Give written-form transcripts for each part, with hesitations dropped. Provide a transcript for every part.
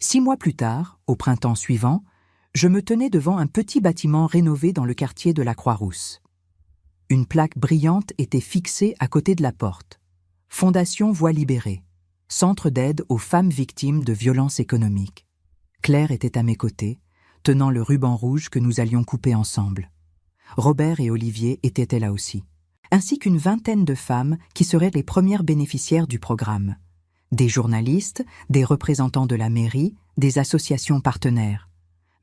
6 mois plus tard, au printemps suivant, je me tenais devant un petit bâtiment rénové dans le quartier de la Croix-Rousse. Une plaque brillante était fixée à côté de la porte. Fondation Voix libérée, centre d'aide aux femmes victimes de violences économiques. Claire était à mes côtés, tenant le ruban rouge que nous allions couper ensemble. Robert et Olivier étaient là aussi, ainsi qu'une vingtaine de femmes qui seraient les premières bénéficiaires du programme. Des journalistes, des représentants de la mairie, des associations partenaires.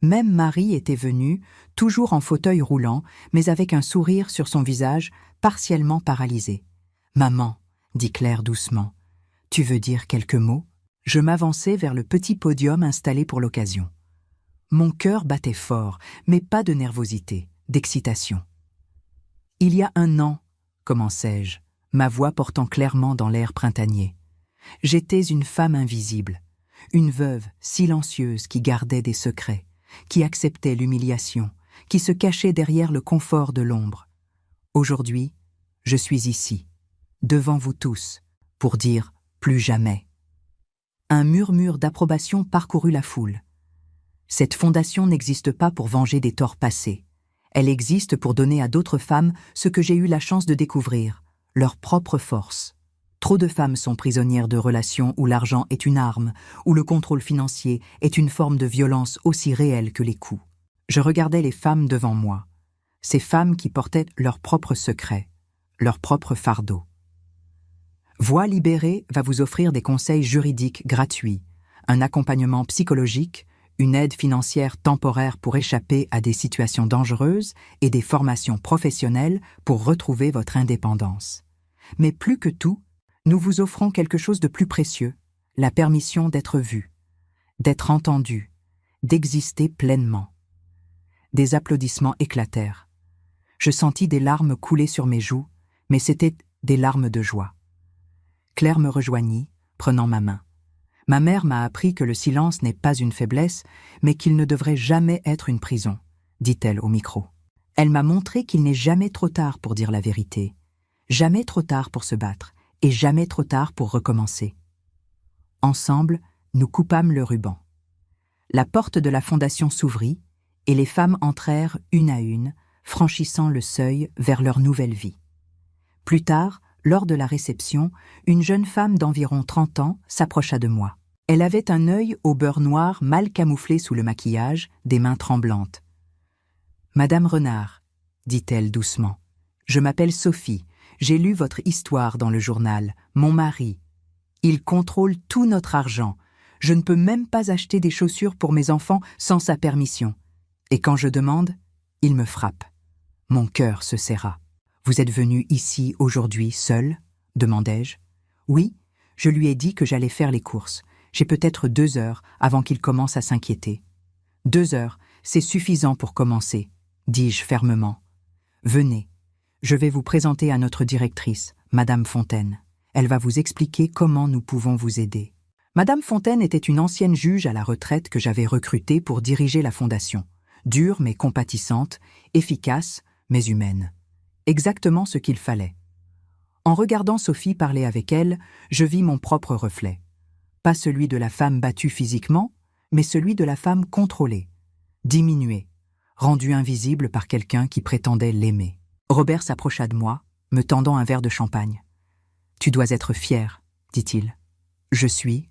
Même Marie était venue, toujours en fauteuil roulant, mais avec un sourire sur son visage, partiellement paralysé. « Maman, » dit Claire doucement, « tu veux dire quelques mots ?» Je m'avançai vers le petit podium installé pour l'occasion. Mon cœur battait fort, mais pas de nervosité, d'excitation. « Il y a 1 an, » commençai-je, ma voix portant clairement dans l'air printanier. J'étais une femme invisible, une veuve silencieuse qui gardait des secrets, qui acceptait l'humiliation, qui se cachait derrière le confort de l'ombre. Aujourd'hui, je suis ici, devant vous tous, pour dire « plus jamais ». Un murmure d'approbation parcourut la foule. Cette fondation n'existe pas pour venger des torts passés. Elle existe pour donner à d'autres femmes ce que j'ai eu la chance de découvrir, leur propre force. Trop de femmes sont prisonnières de relations où l'argent est une arme, où le contrôle financier est une forme de violence aussi réelle que les coups. Je regardais les femmes devant moi, ces femmes qui portaient leurs propres secrets, leur propre fardeau. Voix libérée va vous offrir des conseils juridiques gratuits, un accompagnement psychologique, une aide financière temporaire pour échapper à des situations dangereuses et des formations professionnelles pour retrouver votre indépendance. Mais plus que tout, nous vous offrons quelque chose de plus précieux, la permission d'être vu, d'être entendu, d'exister pleinement. Des applaudissements éclatèrent. Je sentis des larmes couler sur mes joues, mais c'étaient des larmes de joie. Claire me rejoignit, prenant ma main. Ma mère m'a appris que le silence n'est pas une faiblesse, mais qu'il ne devrait jamais être une prison, dit-elle au micro. Elle m'a montré qu'il n'est jamais trop tard pour dire la vérité, jamais trop tard pour se battre, et jamais trop tard pour recommencer. Ensemble, nous coupâmes le ruban. La porte de la fondation s'ouvrit, et les femmes entrèrent une à une, franchissant le seuil vers leur nouvelle vie. Plus tard, lors de la réception, une jeune femme d'environ 30 ans s'approcha de moi. Elle avait un œil au beurre noir mal camouflé sous le maquillage, des mains tremblantes. « Madame Renard, » dit-elle doucement, « je m'appelle Sophie, j'ai lu votre histoire dans le journal, mon mari. Il contrôle tout notre argent. Je ne peux même pas acheter des chaussures pour mes enfants sans sa permission. Et quand je demande, il me frappe. Mon cœur se serra. « Vous êtes venu ici aujourd'hui seul ?» demandai-je. « Oui, je lui ai dit que j'allais faire les courses. J'ai peut-être 2 heures avant qu'il commence à s'inquiéter. »« 2 heures, c'est suffisant pour commencer, » dis-je fermement. « Venez, je vais vous présenter à notre directrice, Madame Fontaine. Elle va vous expliquer comment nous pouvons vous aider. » Madame Fontaine était une ancienne juge à la retraite que j'avais recrutée pour diriger la fondation. Dure mais compatissante, efficace mais humaine. Exactement ce qu'il fallait. En regardant Sophie parler avec elle, je vis mon propre reflet. Pas celui de la femme battue physiquement, mais celui de la femme contrôlée, diminuée, rendue invisible par quelqu'un qui prétendait l'aimer. Robert s'approcha de moi, me tendant un verre de champagne. « Tu dois être fier, » dit-il. « Je suis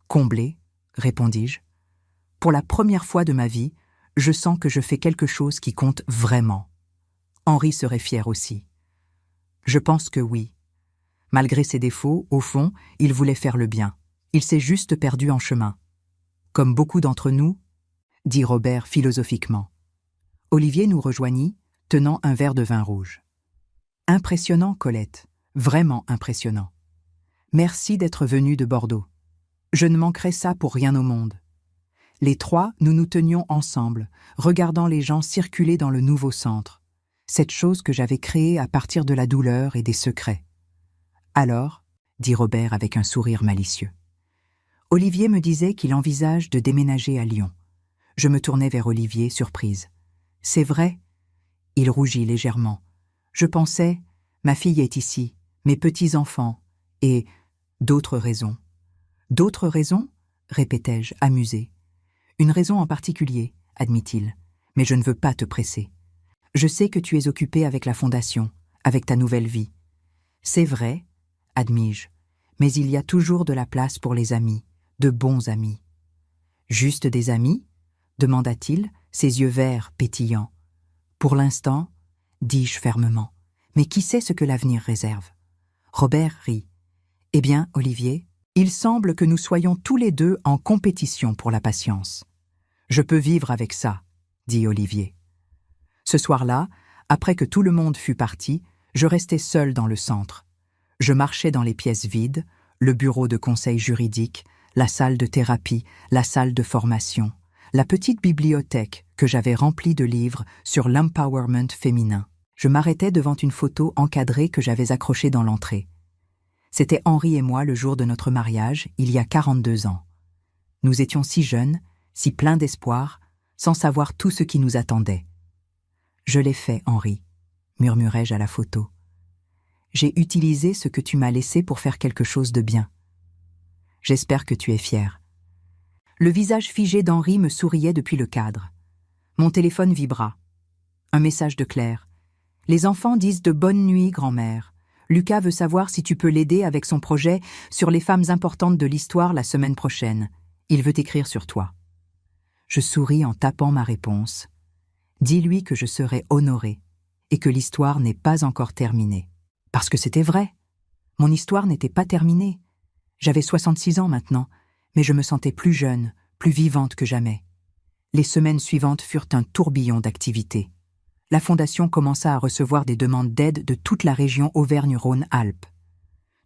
comblé, » répondis-je. « Pour la première fois de ma vie, je sens que je fais quelque chose qui compte vraiment. » Henri serait fier aussi. Je pense que oui. Malgré ses défauts, au fond, il voulait faire le bien. Il s'est juste perdu en chemin. Comme beaucoup d'entre nous, dit Robert philosophiquement. Olivier nous rejoignit, tenant un verre de vin rouge. Impressionnant, Colette, vraiment impressionnant. Merci d'être venue de Bordeaux. Je ne manquerai ça pour rien au monde. Les 3, nous nous tenions ensemble, regardant les gens circuler dans le nouveau centre. Cette chose que j'avais créée à partir de la douleur et des secrets. Alors, dit Robert avec un sourire malicieux. Olivier me disait qu'il envisage de déménager à Lyon. Je me tournai vers Olivier, surprise. C'est vrai ? Il rougit légèrement. Je pensais, ma fille est ici, mes petits-enfants, et d'autres raisons. D'autres raisons ? répétai-je, amusé. Une raison en particulier, admit-il, mais je ne veux pas te presser. Je sais que tu es occupé avec la fondation, avec ta nouvelle vie. C'est vrai, admis-je, mais il y a toujours de la place pour les amis, de bons amis. Juste des amis ? Demanda-t-il, ses yeux verts pétillants. Pour l'instant, dis-je fermement, mais qui sait ce que l'avenir réserve ? Robert rit. Eh bien, Olivier, il semble que nous soyons tous les deux en compétition pour la patience. Je peux vivre avec ça, dit Olivier. Ce soir-là, après que tout le monde fut parti, je restais seul dans le centre. Je marchais dans les pièces vides, le bureau de conseil juridique, la salle de thérapie, la salle de formation, la petite bibliothèque que j'avais remplie de livres sur l'empowerment féminin. Je m'arrêtais devant une photo encadrée que j'avais accrochée dans l'entrée. C'était Henri et moi le jour de notre mariage, il y a 42 ans. Nous étions si jeunes, si pleins d'espoir, sans savoir tout ce qui nous attendait. « Je l'ai fait, Henri », murmurai-je à la photo. « J'ai utilisé ce que tu m'as laissé pour faire quelque chose de bien. J'espère que tu es fier. » Le visage figé d'Henri me souriait depuis le cadre. Mon téléphone vibra. Un message de Claire. « Les enfants disent de bonne nuit, grand-mère. Lucas veut savoir si tu peux l'aider avec son projet sur les femmes importantes de l'histoire la semaine prochaine. Il veut écrire sur toi. » Je souris en tapant ma réponse. « Dis-lui que je serai honorée et que l'histoire n'est pas encore terminée. » Parce que c'était vrai. Mon histoire n'était pas terminée. J'avais 66 ans maintenant, mais je me sentais plus jeune, plus vivante que jamais. Les semaines suivantes furent un tourbillon d'activités. La Fondation commença à recevoir des demandes d'aide de toute la région Auvergne-Rhône-Alpes.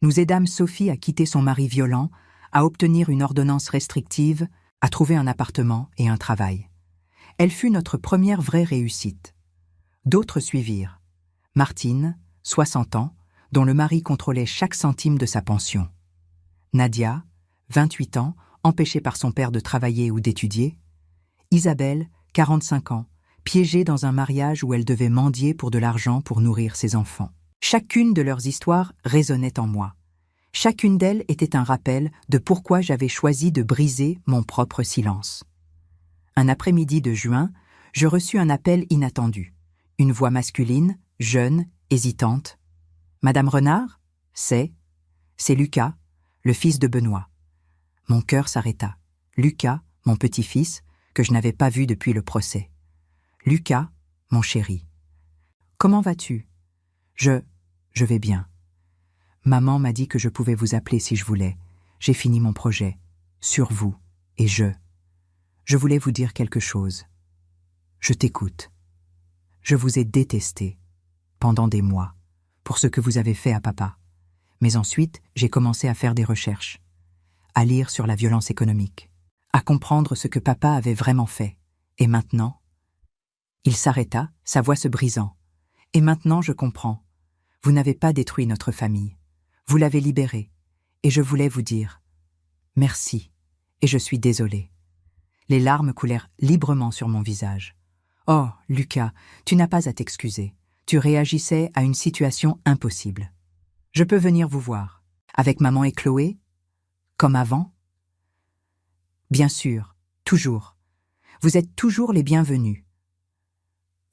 Nous aidâmes Sophie à quitter son mari violent, à obtenir une ordonnance restrictive, à trouver un appartement et un travail. Elle fut notre première vraie réussite. D'autres suivirent. Martine, 60 ans, dont le mari contrôlait chaque centime de sa pension. Nadia, 28 ans, empêchée par son père de travailler ou d'étudier. Isabelle, 45 ans, piégée dans un mariage où elle devait mendier pour de l'argent pour nourrir ses enfants. Chacune de leurs histoires résonnait en moi. Chacune d'elles était un rappel de pourquoi j'avais choisi de briser mon propre silence. Un après-midi de juin, je reçus un appel inattendu. Une voix masculine, jeune, hésitante. « Madame Renard ? C'est Lucas, le fils de Benoît. » Mon cœur s'arrêta. Lucas, mon petit-fils, que je n'avais pas vu depuis le procès. Lucas, mon chéri. « Comment vas-tu ? » Je vais bien. Maman m'a dit que je pouvais vous appeler si je voulais. J'ai fini mon projet. Sur vous. Et je voulais vous dire quelque chose. Je t'écoute. Je vous ai détesté, pendant des mois, pour ce que vous avez fait à papa. Mais ensuite, j'ai commencé à faire des recherches, à lire sur la violence économique, à comprendre ce que papa avait vraiment fait. Et maintenant... Il s'arrêta, sa voix se brisant. Et maintenant, je comprends. Vous n'avez pas détruit notre famille. Vous l'avez libérée. Et je voulais vous dire merci. Et je suis désolée. Les larmes coulèrent librement sur mon visage. Oh, Lucas, tu n'as pas à t'excuser. Tu réagissais à une situation impossible. Je peux venir vous voir. Avec maman et Chloé ? Comme avant ? Bien sûr, toujours. Vous êtes toujours les bienvenus.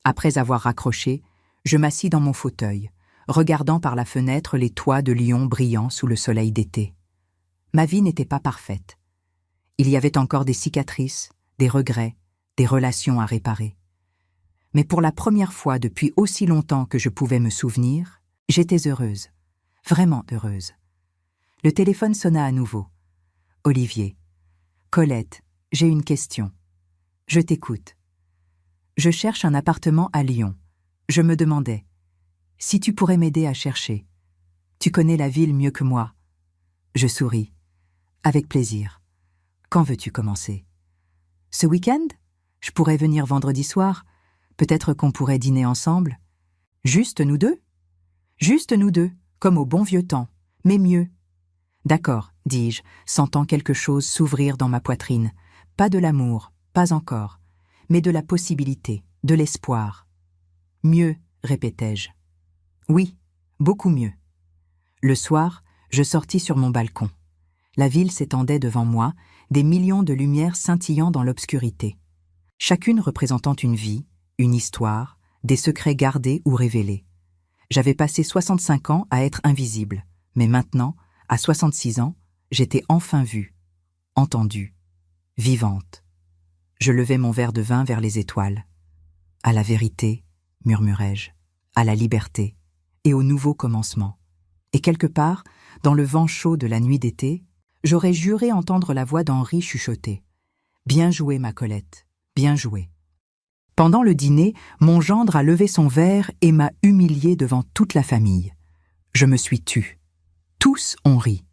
Après avoir raccroché, je m'assis dans mon fauteuil, regardant par la fenêtre les toits de Lyon brillants sous le soleil d'été. Ma vie n'était pas parfaite. Il y avait encore des cicatrices, des regrets, des relations à réparer. Mais pour la première fois depuis aussi longtemps que je pouvais me souvenir, j'étais heureuse, vraiment heureuse. Le téléphone sonna à nouveau. Olivier. Colette, j'ai une question. Je t'écoute. Je cherche un appartement à Lyon. Je me demandais, si tu pourrais m'aider à chercher. Tu connais la ville mieux que moi. Je souris. Avec plaisir. Quand veux-tu commencer ? Ce week-end ? Je pourrais venir vendredi soir. Peut-être qu'on pourrait dîner ensemble. Juste nous deux ? Juste nous deux, comme au bon vieux temps, mais mieux. D'accord, dis-je, sentant quelque chose s'ouvrir dans ma poitrine. Pas de l'amour, pas encore, mais de la possibilité, de l'espoir. Mieux, répétai-je. Oui, beaucoup mieux. Le soir, je sortis sur mon balcon. La ville s'étendait devant moi, des millions de lumières scintillant dans l'obscurité. Chacune représentant une vie, une histoire, des secrets gardés ou révélés. J'avais passé 65 ans à être invisible, mais maintenant, à 66 ans, j'étais enfin vue, entendue, vivante. Je levai mon verre de vin vers les étoiles. À la vérité, murmurai-je, à la liberté et au nouveau commencement. Et quelque part, dans le vent chaud de la nuit d'été, j'aurais juré entendre la voix d'Henri chuchoter. « Bien joué, ma Colette, bien joué. » Pendant le dîner, mon gendre a levé son verre et m'a humilié devant toute la famille. Je me suis tue. Tous ont ri.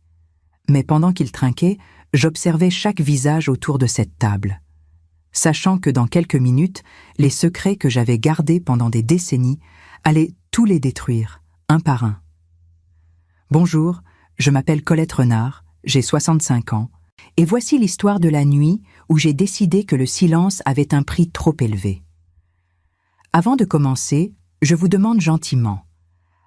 Mais pendant qu'il trinquait, j'observais chaque visage autour de cette table, sachant que dans quelques minutes, les secrets que j'avais gardés pendant des décennies allaient tous les détruire, un par un. Bonjour, je m'appelle Colette Renard, j'ai 65 ans, et voici l'histoire de la nuit où j'ai décidé que le silence avait un prix trop élevé. Avant de commencer, je vous demande gentiment,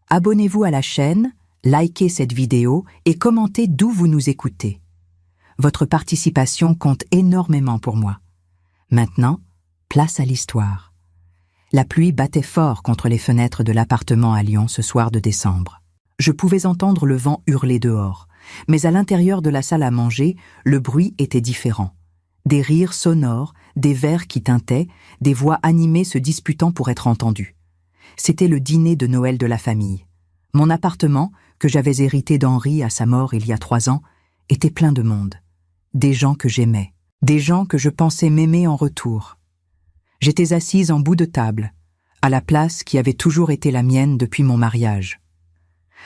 abonnez-vous à la chaîne, likez cette vidéo et commentez d'où vous nous écoutez. Votre participation compte énormément pour moi. Maintenant, place à l'histoire. La pluie battait fort contre les fenêtres de l'appartement à Lyon ce soir de décembre. Je pouvais entendre le vent hurler dehors, mais à l'intérieur de la salle à manger, le bruit était différent. Des rires sonores, des verres qui tintaient, des voix animées se disputant pour être entendues. C'était le dîner de Noël de la famille. Mon appartement, que j'avais hérité d'Henri à sa mort il y a 3 ans, était plein de monde. Des gens que j'aimais, des gens que je pensais m'aimer en retour. J'étais assise en bout de table, à la place qui avait toujours été la mienne depuis mon mariage.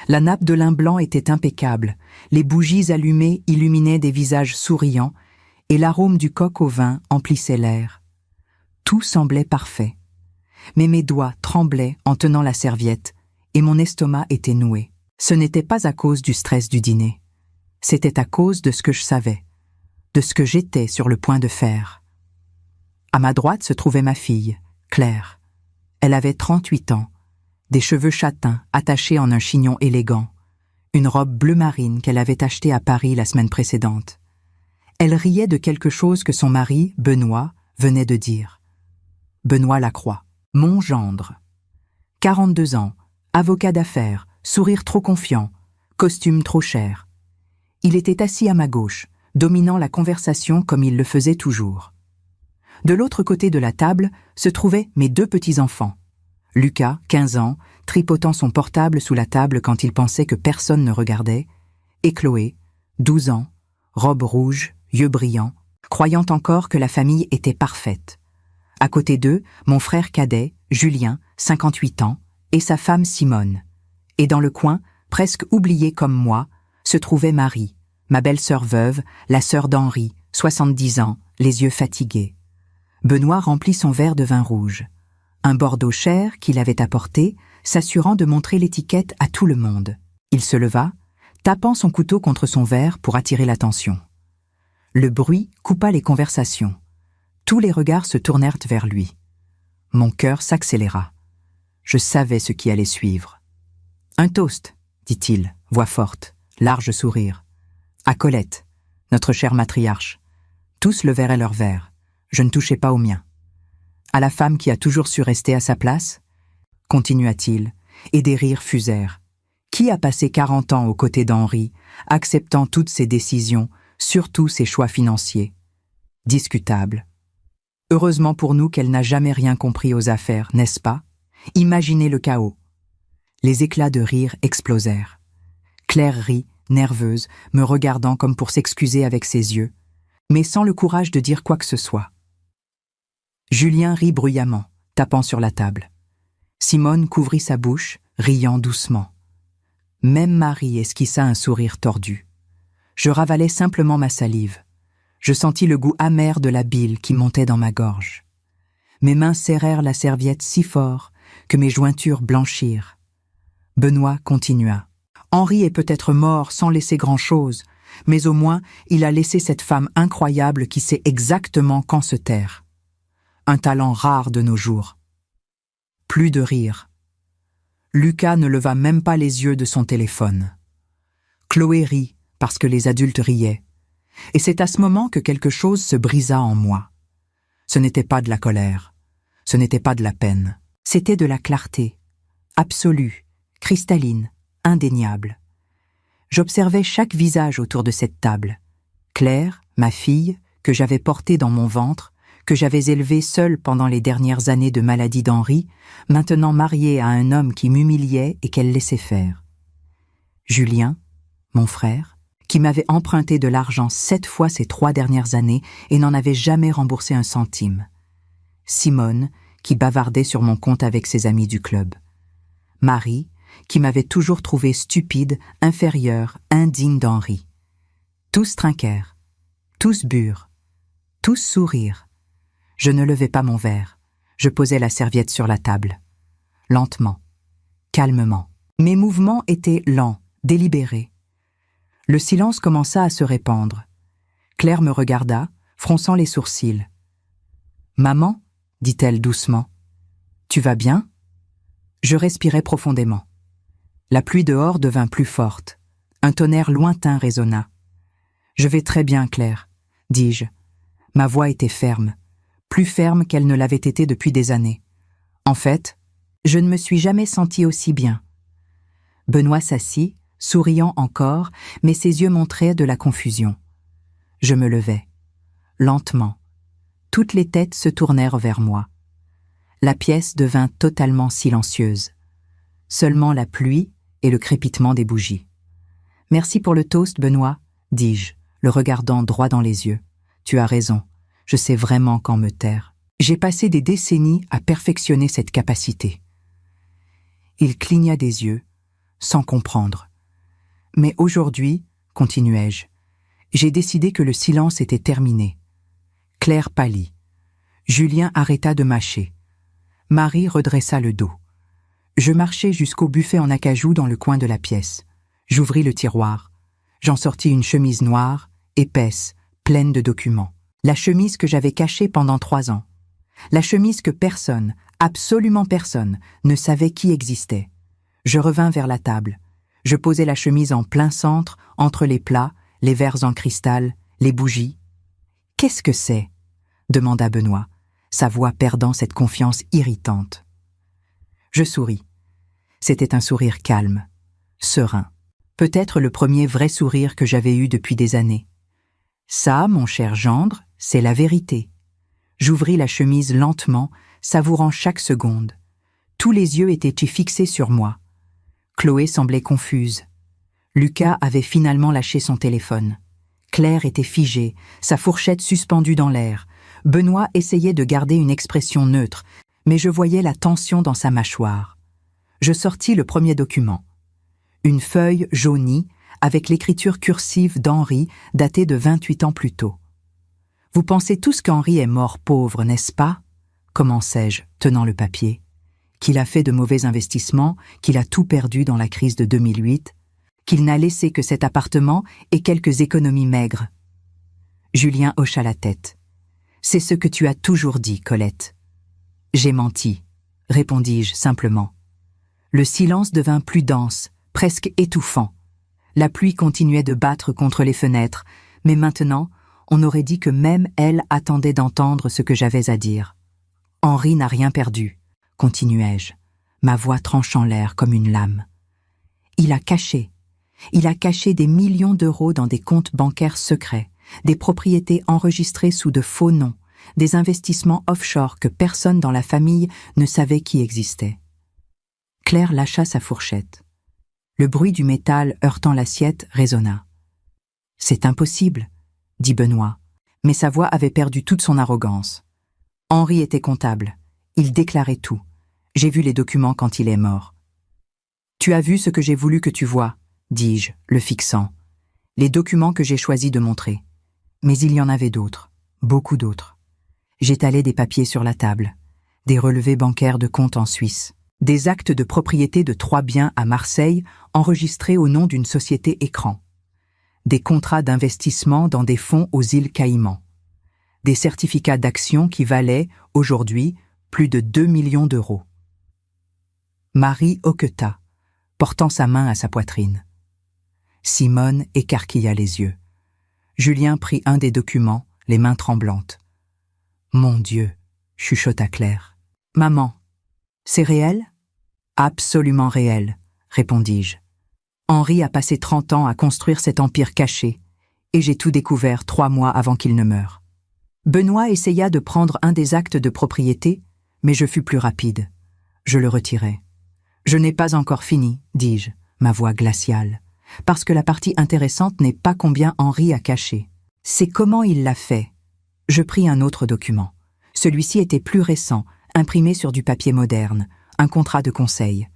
La nappe de lin blanc était impeccable, les bougies allumées illuminaient des visages souriants, et l'arôme du coq au vin emplissait l'air. Tout semblait parfait. Mais mes doigts tremblaient en tenant la serviette, et mon estomac était noué. Ce n'était pas à cause du stress du dîner. C'était à cause de ce que je savais, de ce que j'étais sur le point de faire. À ma droite se trouvait ma fille, Claire. Elle avait 38 ans, des cheveux châtains attachés en un chignon élégant, une robe bleu marine qu'elle avait achetée à Paris la semaine précédente. Elle riait de quelque chose que son mari, Benoît, venait de dire. Benoît Lacroix, mon gendre. 42 ans, avocat d'affaires, sourire trop confiant, costume trop cher. Il était assis à ma gauche, dominant la conversation comme il le faisait toujours. De l'autre côté de la table se trouvaient mes 2 petits-enfants. Lucas, 15 ans, tripotant son portable sous la table quand il pensait que personne ne regardait, et Chloé, 12 ans, robe rouge, yeux brillants, croyant encore que la famille était parfaite. À côté d'eux, mon frère cadet, Julien, 58 ans, et sa femme Simone. Et dans le coin, presque oubliée comme moi, se trouvait Marie, ma belle-sœur veuve, la sœur d'Henri, 70 ans, les yeux fatigués. Benoît remplit son verre de vin rouge. Un Bordeaux cher qu'il avait apporté, s'assurant de montrer l'étiquette à tout le monde. Il se leva, tapant son couteau contre son verre pour attirer l'attention. Le bruit coupa les conversations. Tous les regards se tournèrent vers lui. Mon cœur s'accéléra. Je savais ce qui allait suivre. « Un toast », dit-il, voix forte, large sourire. « À Colette, notre chère matriarche. » Tous levèrent leurs verres. Je ne touchais pas au mien. « À la femme qui a toujours su rester à sa place ?» continua-t-il, et des rires fusèrent. Qui a passé 40 ans aux côtés d'Henri, acceptant toutes ses décisions, surtout ses choix financiers? Discutable. Heureusement pour nous qu'elle n'a jamais rien compris aux affaires, n'est-ce pas? Imaginez le chaos. Les éclats de rire explosèrent. Claire rit, nerveuse, me regardant comme pour s'excuser avec ses yeux, mais sans le courage de dire quoi que ce soit. Julien rit bruyamment, tapant sur la table. Simone couvrit sa bouche, riant doucement. Même Marie esquissa un sourire tordu. Je ravalais simplement ma salive. Je sentis le goût amer de la bile qui montait dans ma gorge. Mes mains serrèrent la serviette si fort que mes jointures blanchirent. Benoît continua. Henri est peut-être mort sans laisser grand-chose, mais au moins il a laissé cette femme incroyable qui sait exactement quand se taire. Un talent rare de nos jours. Plus de rire. Lucas ne leva même pas les yeux de son téléphone. Chloé rit, parce que les adultes riaient. Et c'est à ce moment que quelque chose se brisa en moi. Ce n'était pas de la colère, ce n'était pas de la peine, c'était de la clarté, absolue, cristalline, indéniable. J'observais chaque visage autour de cette table. Claire, ma fille, que j'avais portée dans mon ventre, que j'avais élevée seule pendant les dernières années de maladie d'Henri, maintenant mariée à un homme qui m'humiliait et qu'elle laissait faire. Julien, mon frère, qui m'avait emprunté de l'argent 7 fois ces 3 dernières années et n'en avait jamais remboursé un centime. Simone, qui bavardait sur mon compte avec ses amis du club. Marie, qui m'avait toujours trouvé stupide, inférieure, indigne d'Henri. Tous trinquèrent, tous burent, tous sourirent. Je ne levai pas mon verre, je posai la serviette sur la table. Lentement, calmement. Mes mouvements étaient lents, délibérés. Le silence commença à se répandre. Claire me regarda, fronçant les sourcils. « Maman » dit-elle doucement. « Tu vas bien ?» Je respirai profondément. La pluie dehors devint plus forte. Un tonnerre lointain résonna. « Je vais très bien, Claire, » dis-je. Ma voix était ferme, plus ferme qu'elle ne l'avait été depuis des années. En fait, je ne me suis jamais sentie aussi bien. Benoît s'assit, souriant encore, mais ses yeux montraient de la confusion. Je me levai. Lentement. Toutes les têtes se tournèrent vers moi. La pièce devint totalement silencieuse. Seulement la pluie et le crépitement des bougies. « Merci pour le toast, Benoît, » dis-je, le regardant droit dans les yeux. « Tu as raison, je sais vraiment quand me taire. J'ai passé des décennies à perfectionner cette capacité. » Il cligna des yeux, sans comprendre. « Mais aujourd'hui, continuai-je, j'ai décidé que le silence était terminé. » Claire pâlit. Julien arrêta de mâcher. Marie redressa le dos. Je marchai jusqu'au buffet en acajou dans le coin de la pièce. J'ouvris le tiroir. J'en sortis une chemise noire, épaisse, pleine de documents. La chemise que j'avais cachée pendant 3 ans. La chemise que personne, absolument personne, ne savait qui existait. Je revins vers la table. Je posai la chemise en plein centre, entre les plats, les verres en cristal, les bougies. « Qu'est-ce que c'est ?» demanda Benoît, sa voix perdant cette confiance irritante. Je souris. C'était un sourire calme, serein. Peut-être le premier vrai sourire que j'avais eu depuis des années. Ça, mon cher gendre, c'est la vérité. J'ouvris la chemise lentement, savourant chaque seconde. Tous les yeux étaient fixés sur moi. Chloé semblait confuse. Lucas avait finalement lâché son téléphone. Claire était figée, sa fourchette suspendue dans l'air. Benoît essayait de garder une expression neutre, mais je voyais la tension dans sa mâchoire. Je sortis le premier document. Une feuille jaunie, avec l'écriture cursive d'Henri, datée de 28 ans plus tôt. « Vous pensez tous qu'Henri est mort pauvre, n'est-ce pas ?» commençai-je, tenant le papier. « Qu'il a fait de mauvais investissements, qu'il a tout perdu dans la crise de 2008, qu'il n'a laissé que cet appartement et quelques économies maigres. » Julien hocha la tête. « C'est ce que tu as toujours dit, Colette. »« J'ai menti, » répondis-je simplement. Le silence devint plus dense, presque étouffant. La pluie continuait de battre contre les fenêtres, mais maintenant, on aurait dit que même elle attendait d'entendre ce que j'avais à dire. « Henri n'a rien perdu, » continuai-je, ma voix tranchant l'air comme une lame. « Il a caché des millions d'euros dans des comptes bancaires secrets, des propriétés enregistrées sous de faux noms, des investissements offshore que personne dans la famille ne savait qui existaient. » Claire lâcha sa fourchette. Le bruit du métal heurtant l'assiette résonna. « C'est impossible, » dit Benoît, mais sa voix avait perdu toute son arrogance. Henri était comptable. Il déclarait tout. J'ai vu les documents quand il est mort. « Tu as vu ce que j'ai voulu que tu vois, » dis-je, le fixant. « Les documents que j'ai choisi de montrer. Mais il y en avait d'autres, beaucoup d'autres. » J'étalai des papiers sur la table, des relevés bancaires de comptes en Suisse, des actes de propriété de 3 biens à Marseille enregistrés au nom d'une société écran, des contrats d'investissement dans des fonds aux îles Caïmans, des certificats d'action qui valaient, aujourd'hui, plus de 2 millions d'euros. Marie hoqueta, portant sa main à sa poitrine. Simone écarquilla les yeux. Julien prit un des documents, les mains tremblantes. « Mon Dieu !» chuchota Claire. « Maman, c'est réel ?»« Absolument réel, » répondis-je. Henri a passé 30 ans à construire cet empire caché, et j'ai tout découvert 3 mois avant qu'il ne meure. Benoît essaya de prendre un des actes de propriété, mais je fus plus rapide. Je le retirai. « Je n'ai pas encore fini, » dis-je, ma voix glaciale, parce que la partie intéressante n'est pas combien Henri a caché. C'est comment il l'a fait. Je pris un autre document. Celui-ci était plus récent, imprimé sur du papier moderne, un contrat de conseil.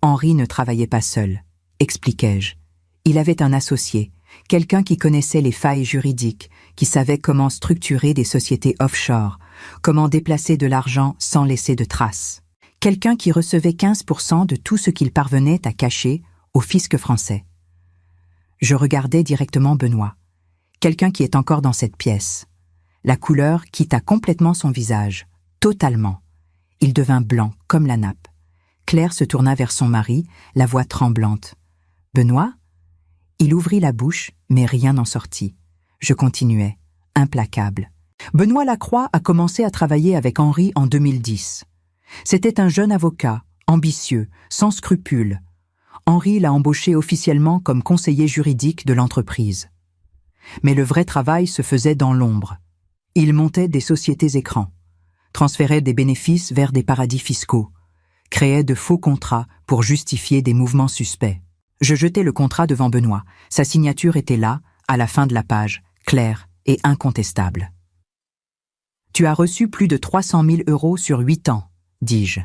Henri ne travaillait pas seul, expliquai-je. Il avait un associé, quelqu'un qui connaissait les failles juridiques, qui savait comment structurer des sociétés offshore, comment déplacer de l'argent sans laisser de traces. Quelqu'un qui recevait 15% de tout ce qu'il parvenait à cacher au fisc français. Je regardais directement Benoît, quelqu'un qui est encore dans cette pièce. La couleur quitta complètement son visage, totalement. Il devint blanc comme la nappe. Claire se tourna vers son mari, la voix tremblante. « Benoît ?» Il ouvrit la bouche, mais rien n'en sortit. Je continuais, implacable. Benoît Lacroix a commencé à travailler avec Henri en 2010. C'était un jeune avocat, ambitieux, sans scrupules. Henri l'a embauché officiellement comme conseiller juridique de l'entreprise. Mais le vrai travail se faisait dans l'ombre. Il montait des sociétés écrans, transférait des bénéfices vers des paradis fiscaux, créait de faux contrats pour justifier des mouvements suspects. Je jetai le contrat devant Benoît. Sa signature était là, à la fin de la page, claire et incontestable. « Tu as reçu plus de 300 000 € sur 8 ans, dis-je.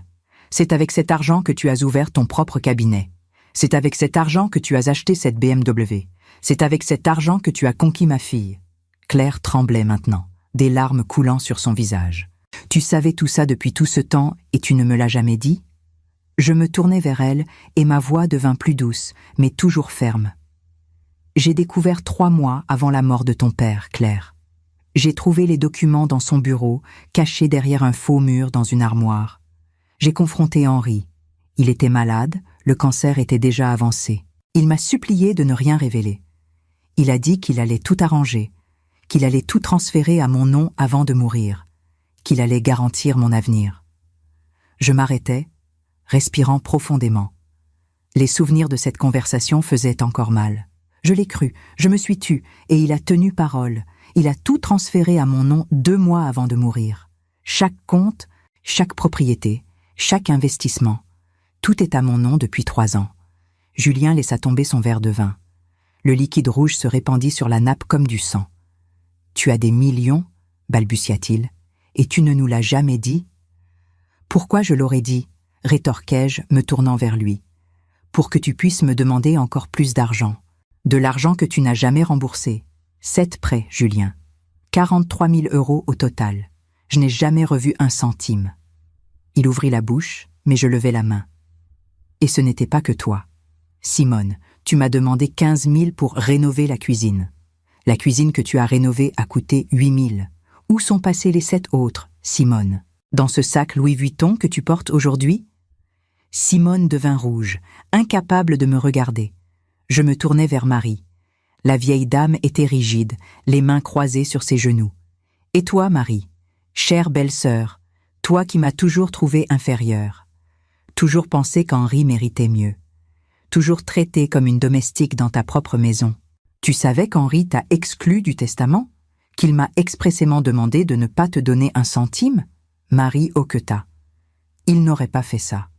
C'est avec cet argent que tu as ouvert ton propre cabinet. C'est avec cet argent que tu as acheté cette BMW. C'est avec cet argent que tu as conquis ma fille. » Claire tremblait maintenant, des larmes coulant sur son visage. « Tu savais tout ça depuis tout ce temps et tu ne me l'as jamais dit ?» Je me tournai vers elle et ma voix devint plus douce, mais toujours ferme. « J'ai découvert 3 mois avant la mort de ton père, Claire. J'ai trouvé les documents dans son bureau, cachés derrière un faux mur dans une armoire. J'ai confronté Henri. Il était malade, le cancer était déjà avancé. Il m'a supplié de ne rien révéler. Il a dit qu'il allait tout arranger, qu'il allait tout transférer à mon nom avant de mourir, qu'il allait garantir mon avenir. » Je m'arrêtai, respirant profondément. Les souvenirs de cette conversation faisaient encore mal. Je l'ai cru, je me suis tue, et il a tenu parole. Il a tout transféré à mon nom 2 mois avant de mourir. Chaque compte, chaque propriété, chaque investissement. Tout est à mon nom depuis 3 ans. Julien laissa tomber son verre de vin. Le liquide rouge se répandit sur la nappe comme du sang. « Tu as des millions ?» balbutia-t-il. « Et tu ne nous l'as jamais dit ?»« Pourquoi je l'aurais dit ?» rétorquai-je, me tournant vers lui. « Pour que tu puisses me demander encore plus d'argent. De l'argent que tu n'as jamais remboursé. 7 prêts, Julien. 43 000 € au total. Je n'ai jamais revu un centime. » Il ouvrit la bouche, mais je levai la main. « Et ce n'était pas que toi. Simone, tu m'as demandé 15 000 pour rénover la cuisine. La cuisine que tu as rénovée a coûté 8 000. Où sont passés les 7 autres, Simone? Dans ce sac Louis Vuitton que tu portes aujourd'hui ?» Simone devint rouge, incapable de me regarder. Je me tournai vers Marie. La vieille dame était rigide, les mains croisées sur ses genoux. « Et toi, Marie, chère belle-sœur, toi qui m'as toujours trouvée inférieure, toujours pensé qu'Henri méritait mieux, toujours traitée comme une domestique dans ta propre maison. Tu savais qu'Henri t'a exclu du testament? Qu'il m'a expressément demandé de ne pas te donner un centime ?» Marie hoqueta. « Il n'aurait pas fait ça. »«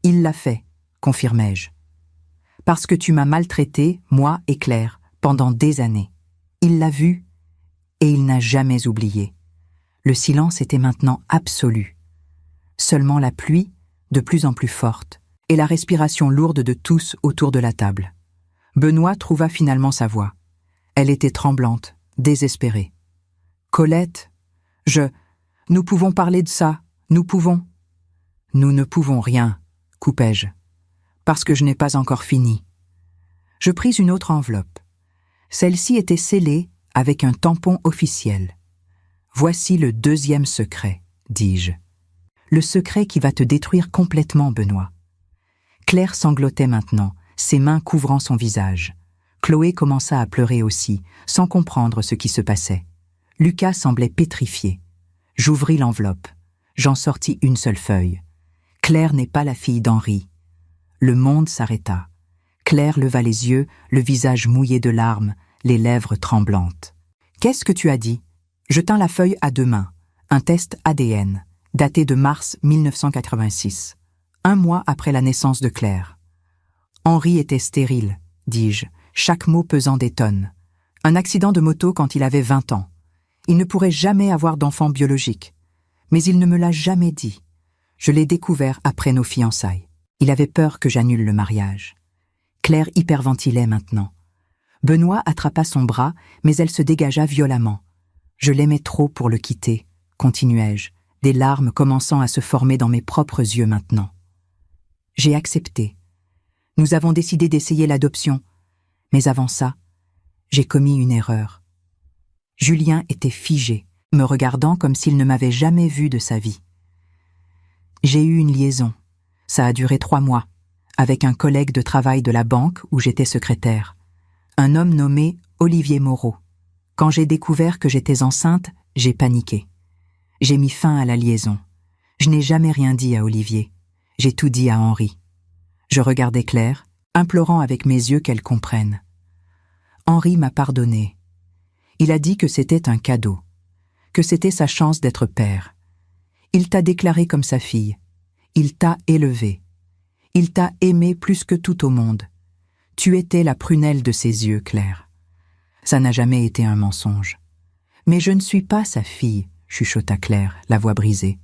Il l'a fait, confirmai-je. Parce que tu m'as maltraité, moi et Claire, pendant des années. Il l'a vu et il n'a jamais oublié. » Le silence était maintenant absolu. Seulement la pluie, de plus en plus forte, et la respiration lourde de tous autour de la table. Benoît trouva finalement sa voix. Elle était tremblante, désespérée. « Colette, nous pouvons parler de ça, nous pouvons. »« Nous ne pouvons rien, coupai-je, parce que je n'ai pas encore fini. » Je pris une autre enveloppe. Celle-ci était scellée avec un tampon officiel. « Voici le 2e secret, dis-je. Le secret qui va te détruire complètement, Benoît. » Claire sanglotait maintenant, ses mains couvrant son visage. Chloé commença à pleurer aussi, sans comprendre ce qui se passait. Lucas semblait pétrifié. J'ouvris l'enveloppe. J'en sortis une seule feuille. Claire n'est pas la fille d'Henri. Le monde s'arrêta. Claire leva les yeux, le visage mouillé de larmes, les lèvres tremblantes. « Qu'est-ce que tu as dit ?» Je tins la feuille à deux mains. Un test ADN, daté de mars 1986, 1 mois après la naissance de Claire. Henri était stérile, dis-je, chaque mot pesant des tonnes. Un accident de moto quand il avait 20 ans. Il ne pourrait jamais avoir d'enfant biologique. Mais il ne me l'a jamais dit. Je l'ai découvert après nos fiançailles. Il avait peur que j'annule le mariage. Claire hyperventilait maintenant. Benoît attrapa son bras, mais elle se dégagea violemment. Je l'aimais trop pour le quitter, continuai-je, des larmes commençant à se former dans mes propres yeux maintenant. J'ai accepté. Nous avons décidé d'essayer l'adoption, mais avant ça, j'ai commis une erreur. Julien était figé, me regardant comme s'il ne m'avait jamais vu de sa vie. J'ai eu une liaison, ça a duré 3 mois, avec un collègue de travail de la banque où j'étais secrétaire, un homme nommé Olivier Moreau. Quand j'ai découvert que j'étais enceinte, j'ai paniqué. J'ai mis fin à la liaison. Je n'ai jamais rien dit à Olivier. J'ai tout dit à Henri. Je regardais Claire, implorant avec mes yeux qu'elle comprenne. Henri m'a pardonné. Il a dit que c'était un cadeau, que c'était sa chance d'être père. Il t'a déclaré comme sa fille. Il t'a élevée. Il t'a aimée plus que tout au monde. Tu étais la prunelle de ses yeux, Claire. Ça n'a jamais été un mensonge. Mais je ne suis pas sa fille, chuchota Claire, la voix brisée.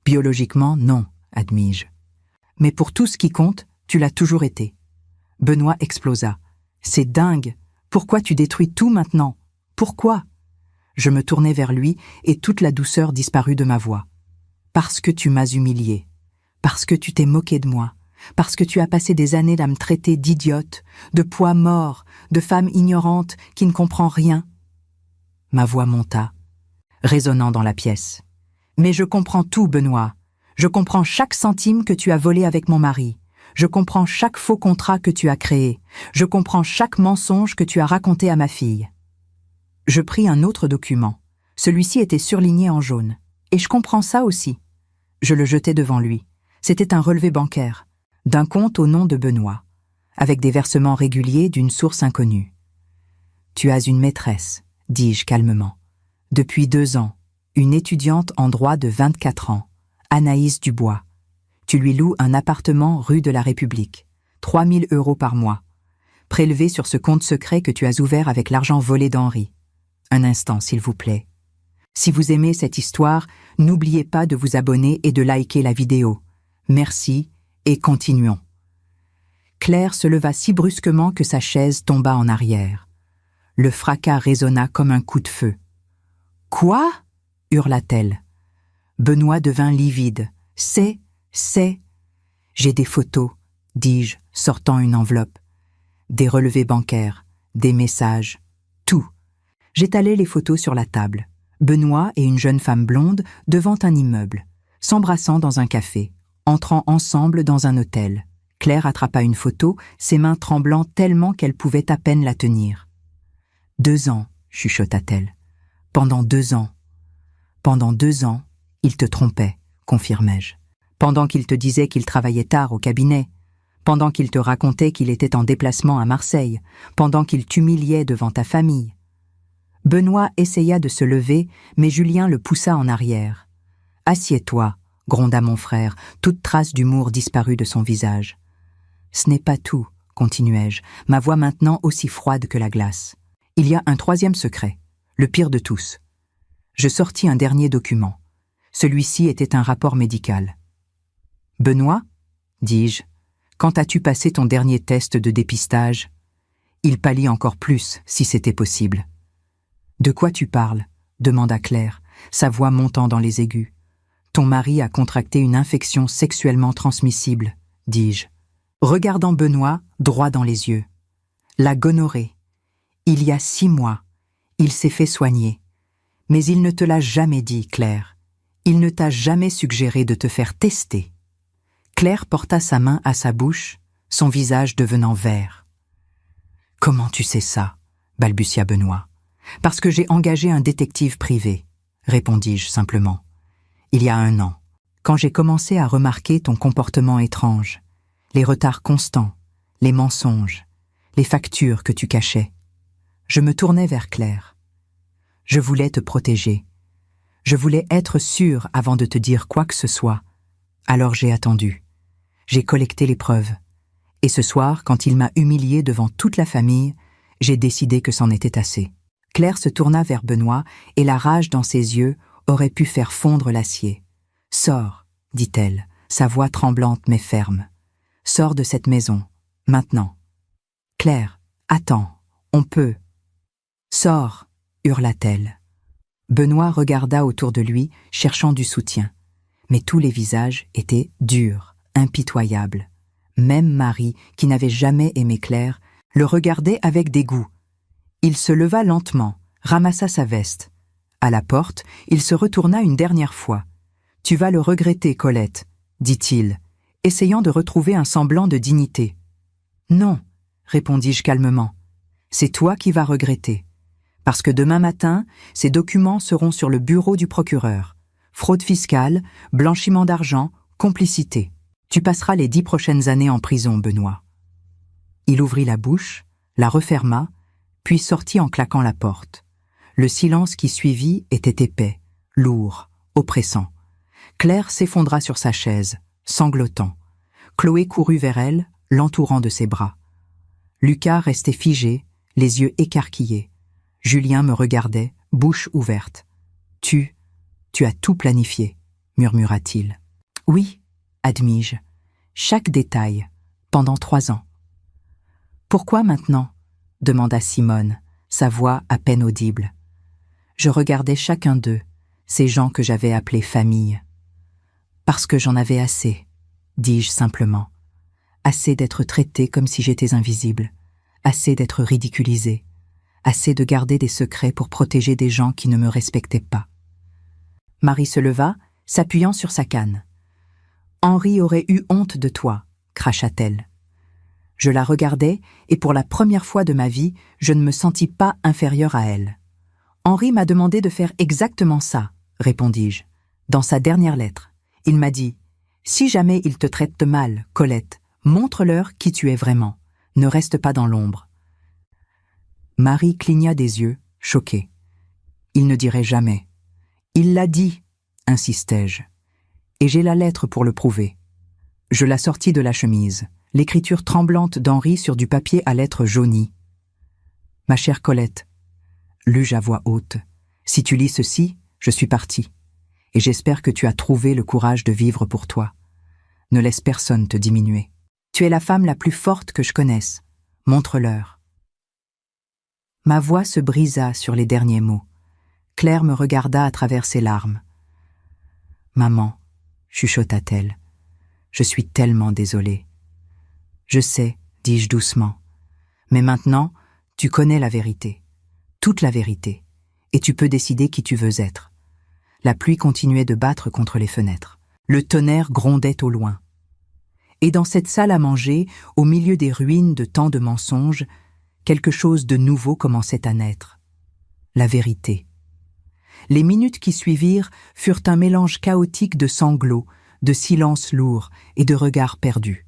Biologiquement, non, admis-je. Mais pour tout ce qui compte, tu l'as toujours été. Benoît explosa. C'est dingue. Pourquoi tu détruis tout maintenant? Pourquoi? Je me tournai vers lui et toute la douceur disparut de ma voix. Parce que tu m'as humiliée. Parce que tu t'es moqué de moi. Parce que tu as passé des années à me traiter d'idiote, de poids mort, de femme ignorante qui ne comprend rien. Ma voix monta, résonnant dans la pièce. Mais je comprends tout, Benoît. Je comprends chaque centime que tu as volé avec mon mari. Je comprends chaque faux contrat que tu as créé. Je comprends chaque mensonge que tu as raconté à ma fille. Je pris un autre document. Celui-ci était surligné en jaune. Et je comprends ça aussi. Je le jetai devant lui. C'était un relevé bancaire, d'un compte au nom de Benoît, avec des versements réguliers d'une source inconnue. « Tu as une maîtresse, dis-je calmement. Depuis 2 ans, une étudiante en droit de 24 ans, Anaïs Dubois. Tu lui loues un appartement rue de la République, 3 000 € par mois, prélevé sur ce compte secret que tu as ouvert avec l'argent volé d'Henri. Un instant, s'il vous plaît. Si vous aimez cette histoire, n'oubliez pas de vous abonner et de liker la vidéo. Merci et continuons. » Claire se leva si brusquement que sa chaise tomba en arrière. Le fracas résonna comme un coup de feu. « Quoi ?» hurla-t-elle. Benoît devint livide. « C'est... J'ai des photos, dis-je, sortant une enveloppe. Des relevés bancaires, des messages, tout. J'étalai les photos sur la table. Benoît et une jeune femme blonde devant un immeuble, s'embrassant dans un café, entrant ensemble dans un hôtel. Claire attrapa une photo, ses mains tremblant tellement qu'elle pouvait à peine la tenir. « 2 ans, chuchota-t-elle. Pendant 2 ans. Pendant 2 ans, il te trompait, confirmai-je. Pendant qu'il te disait qu'il travaillait tard au cabinet, pendant qu'il te racontait qu'il était en déplacement à Marseille, pendant qu'il t'humiliait devant ta famille. » Benoît essaya de se lever, mais Julien le poussa en arrière. « Assieds-toi, » gronda mon frère, toute trace d'humour disparue de son visage. « Ce n'est pas tout, » continuai-je, ma voix maintenant aussi froide que la glace. « Il y a un 3e secret, le pire de tous. » Je sortis un dernier document. Celui-ci était un rapport médical. « Benoît, » dis-je, « quand as-tu passé ton dernier test de dépistage ?» Il pâlit encore plus, si c'était possible. « De quoi tu parles ?» demanda Claire, sa voix montant dans les aigus. « Ton mari a contracté une infection sexuellement transmissible, dis-je, regardant Benoît droit dans les yeux. La gonorrhée. Il y a 6 mois, il s'est fait soigner. Mais il ne te l'a jamais dit, Claire. Il ne t'a jamais suggéré de te faire tester. » Claire porta sa main à sa bouche, son visage devenant vert. « Comment tu sais ça ?» balbutia Benoît. « Parce que j'ai engagé un détective privé, » répondis-je simplement. « Il y a 1 an, quand j'ai commencé à remarquer ton comportement étrange, les retards constants, les mensonges, les factures que tu cachais. Je me tournais vers Claire. Je voulais te protéger. Je voulais être sûre avant de te dire quoi que ce soit. Alors j'ai attendu. J'ai collecté les preuves. Et ce soir, quand il m'a humiliée devant toute la famille, j'ai décidé que c'en était assez. » Claire se tourna vers Benoît et la rage dans ses yeux aurait pu faire fondre l'acier. « Sors, dit-elle, sa voix tremblante mais ferme. Sors de cette maison, maintenant. Claire, attends, on peut. Sors, hurla-t-elle. Benoît regarda autour de lui, cherchant du soutien. Mais tous les visages étaient durs, impitoyables. Même Marie, qui n'avait jamais aimé Claire, le regardait avec dégoût. Il se leva lentement, ramassa sa veste. À la porte, il se retourna une dernière fois. « Tu vas le regretter, Colette, » dit-il, essayant de retrouver un semblant de dignité. « Non, » répondis-je calmement, « c'est toi qui vas regretter. Parce que demain matin, ces documents seront sur le bureau du procureur. Fraude fiscale, blanchiment d'argent, complicité. Tu passeras les 10 prochaines années en prison, Benoît. » Il ouvrit la bouche, la referma, puis sortit en claquant la porte. Le silence qui suivit était épais, lourd, oppressant. Claire s'effondra sur sa chaise, sanglotant. Chloé courut vers elle, l'entourant de ses bras. Lucas restait figé, les yeux écarquillés. Julien me regardait, bouche ouverte. « Tu as tout planifié, » murmura-t-il. « Oui, admis-je, chaque détail, pendant 3 ans. »« Pourquoi maintenant ?» demanda Simone, sa voix à peine audible. Je regardais chacun d'eux, ces gens que j'avais appelés famille. « Parce que j'en avais assez, » dis-je simplement. Assez d'être traitée comme si j'étais invisible, assez d'être ridiculisée, assez de garder des secrets pour protéger des gens qui ne me respectaient pas. Marie se leva, s'appuyant sur sa canne. « Henri aurait eu honte de toi, » cracha-t-elle. Je la regardais et pour la première fois de ma vie, je ne me sentis pas inférieure à elle. « Henri m'a demandé de faire exactement ça, » répondis-je. Dans sa dernière lettre, il m'a dit « Si jamais il te traite mal, Colette, montre-leur qui tu es vraiment. Ne reste pas dans l'ombre. » Marie cligna des yeux, choquée. « Il ne dirait jamais. »« Il l'a dit, » insistai-je. « Et j'ai la lettre pour le prouver. » Je la sortis de la chemise, l'écriture tremblante d'Henri sur du papier à lettres jaunies. « Ma chère Colette, » lus-je à voix haute, « si tu lis ceci, je suis partie. Et j'espère que tu as trouvé le courage de vivre pour toi. Ne laisse personne te diminuer. Tu es la femme la plus forte que je connaisse. Montre-leur. » Ma voix se brisa sur les derniers mots. Claire me regarda à travers ses larmes. « Maman, » chuchota-t-elle, « je suis tellement désolée. »« Je sais, » dis-je doucement. « Mais maintenant, tu connais la vérité. Toute la vérité. Et tu peux décider qui tu veux être. » La pluie continuait de battre contre les fenêtres. Le tonnerre grondait au loin. Et dans cette salle à manger, au milieu des ruines de tant de mensonges, quelque chose de nouveau commençait à naître. La vérité. Les minutes qui suivirent furent un mélange chaotique de sanglots, de silences lourds et de regards perdus.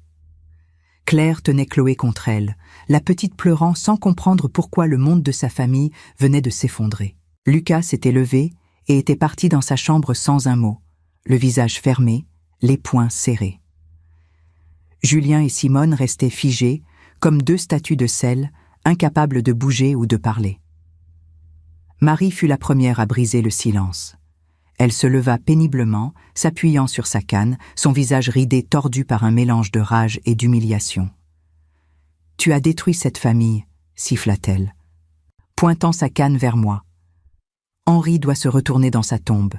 Claire tenait Chloé contre elle, la petite pleurant sans comprendre pourquoi le monde de sa famille venait de s'effondrer. Lucas s'était levé et était parti dans sa chambre sans un mot, le visage fermé, les poings serrés. Julien et Simone restaient figés, comme 2 statues de sel, incapables de bouger ou de parler. Marie fut la première à briser le silence. Elle se leva péniblement, s'appuyant sur sa canne, son visage ridé tordu par un mélange de rage et d'humiliation. « Tu as détruit cette famille, » siffla-t-elle, pointant sa canne vers moi. « Henri doit se retourner dans sa tombe. »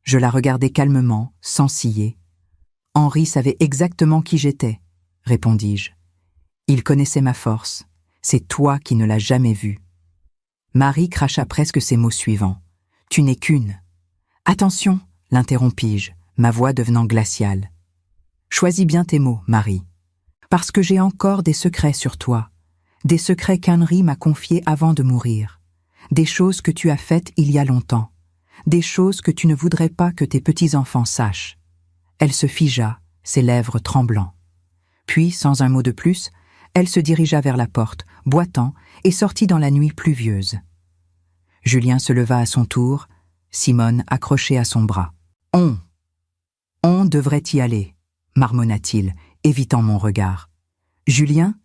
Je la regardai calmement, sans ciller. « Henri savait exactement qui j'étais, » répondis-je. « Il connaissait ma force. C'est toi qui ne l'as jamais vue. » Marie cracha presque ces mots suivants. « Tu n'es qu'une. » « Attention, » l'interrompis-je, ma voix devenant glaciale. « Choisis bien tes mots, Marie. Parce que j'ai encore des secrets sur toi, des secrets qu'Henry m'a confiés avant de mourir, des choses que tu as faites il y a longtemps, des choses que tu ne voudrais pas que tes petits-enfants sachent. » Elle se figea, ses lèvres tremblant. Puis, sans un mot de plus, elle se dirigea vers la porte, boitant, et sortit dans la nuit pluvieuse. Julien se leva à son tour, Simone accrochée à son bras. « On devrait y aller, » marmonna-t-il, évitant mon regard. « Julien »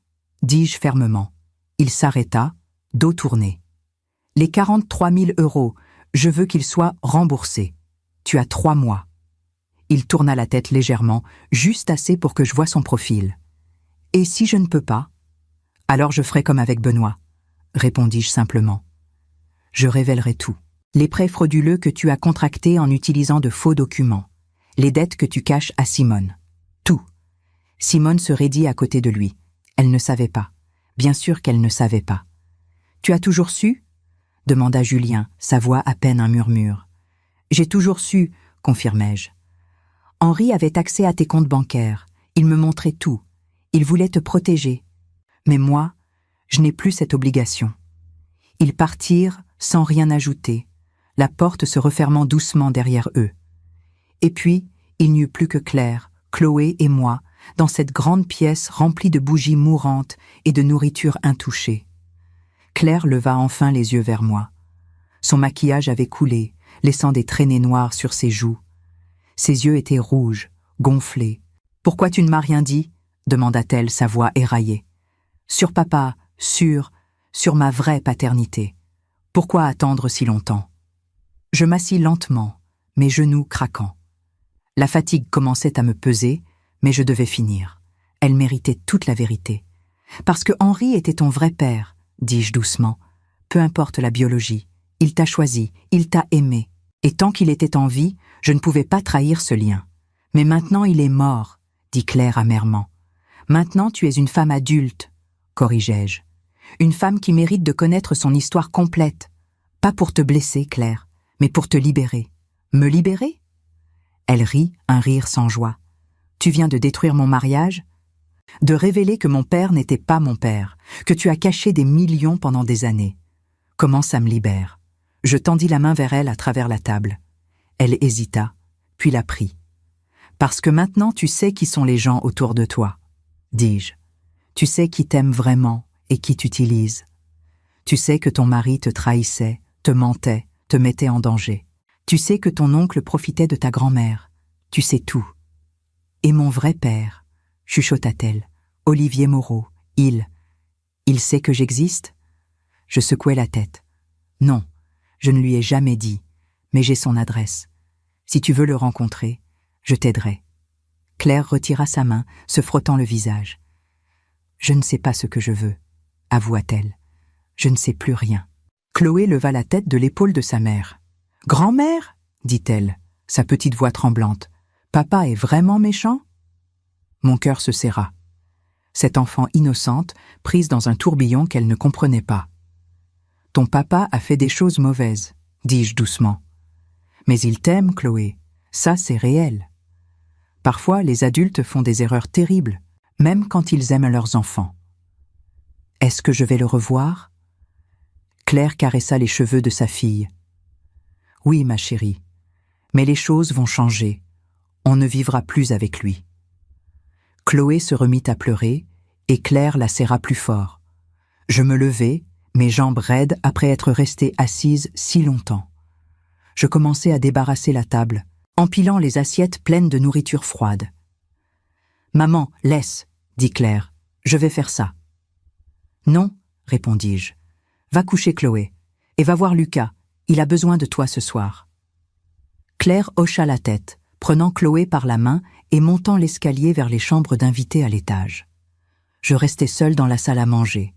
dis-je fermement. Il s'arrêta, dos tourné. « Les 43 000 €, je veux qu'ils soient remboursés. Tu as 3 mois. » Il tourna la tête légèrement, juste assez pour que je voie son profil. « Et si je ne peux pas ? Alors je ferai comme avec Benoît, » répondis-je simplement. « Je révélerai tout. Les prêts frauduleux que tu as contractés en utilisant de faux documents, les dettes que tu caches à Simone. Tout. » Simone se raidit à côté de lui. Elle ne savait pas. Bien sûr qu'elle ne savait pas. « Tu as toujours su ?» demanda Julien, sa voix à peine un murmure. « J'ai toujours su, » confirmai-je. « Henri avait accès à tes comptes bancaires. Il me montrait tout. Il voulait te protéger. Mais moi, je n'ai plus cette obligation. » Ils partirent sans rien ajouter, la porte se refermant doucement derrière eux. Et puis, il n'y eut plus que Claire, Chloé et moi, dans cette grande pièce remplie de bougies mourantes et de nourriture intouchée. Claire leva enfin les yeux vers moi. Son maquillage avait coulé, laissant des traînées noires sur ses joues. Ses yeux étaient rouges, gonflés. « Pourquoi tu ne m'as rien dit ?» demanda-t-elle, sa voix éraillée. « Sur papa, sur ma vraie paternité. Pourquoi attendre si longtemps ?» Je m'assis lentement, mes genoux craquant. La fatigue commençait à me peser, mais je devais finir. Elle méritait toute la vérité. « Parce que Henri était ton vrai père, » dis-je doucement. « Peu importe la biologie, il t'a choisi, il t'a aimé. Et tant qu'il était en vie, je ne pouvais pas trahir ce lien. Mais maintenant il est mort, » dit Claire amèrement. « Maintenant tu es une femme adulte, » corrigeai-je. « Une femme qui mérite de connaître son histoire complète. Pas pour te blesser, Claire, mais pour te libérer. » « Me libérer ?» Elle rit, un rire sans joie. « Tu viens de détruire mon mariage ? De révéler que mon père n'était pas mon père, que tu as caché des millions pendant des années. Comment ça me libère ?» Je tendis la main vers elle à travers la table. Elle hésita, puis la prit. « Parce que maintenant tu sais qui sont les gens autour de toi, » dis-je. « Tu sais qui t'aiment vraiment et qui t'utilise. Tu sais que ton mari te trahissait, te mentait, te mettait en danger. Tu sais que ton oncle profitait de ta grand-mère. Tu sais tout. Et mon vrai père, » chuchota-t-elle, « Olivier Moreau, il sait que j'existe ?» Je secouai la tête. « Non, je ne lui ai jamais dit, mais j'ai son adresse. Si tu veux le rencontrer, je t'aiderai. » Claire retira sa main, se frottant le visage. « Je ne sais pas ce que je veux, » avoua-t-elle. « Je ne sais plus rien. » Chloé leva la tête de l'épaule de sa mère. « Grand-mère » dit-elle, sa petite voix tremblante. « Papa est vraiment méchant ?» Mon cœur se serra. Cette enfant innocente, prise dans un tourbillon qu'elle ne comprenait pas. « Ton papa a fait des choses mauvaises, » dis-je doucement. « Mais il t'aime, Chloé. Ça, c'est réel. Parfois, les adultes font des erreurs terribles, même quand ils aiment leurs enfants. Est-ce que je vais le revoir ?» Claire caressa les cheveux de sa fille. « Oui, ma chérie, mais les choses vont changer. On ne vivra plus avec lui. » Chloé se remit à pleurer, et Claire la serra plus fort. Je me levai, mes jambes raides après être restée assise si longtemps. Je commençai à débarrasser la table, empilant les assiettes pleines de nourriture froide. « Maman, laisse, » dit Claire, « je vais faire ça. »« Non, » répondis-je. « Va coucher Chloé, et va voir Lucas, il a besoin de toi ce soir. » Claire hocha la tête, prenant Chloé par la main et montant l'escalier vers les chambres d'invités à l'étage. Je restais seule dans la salle à manger.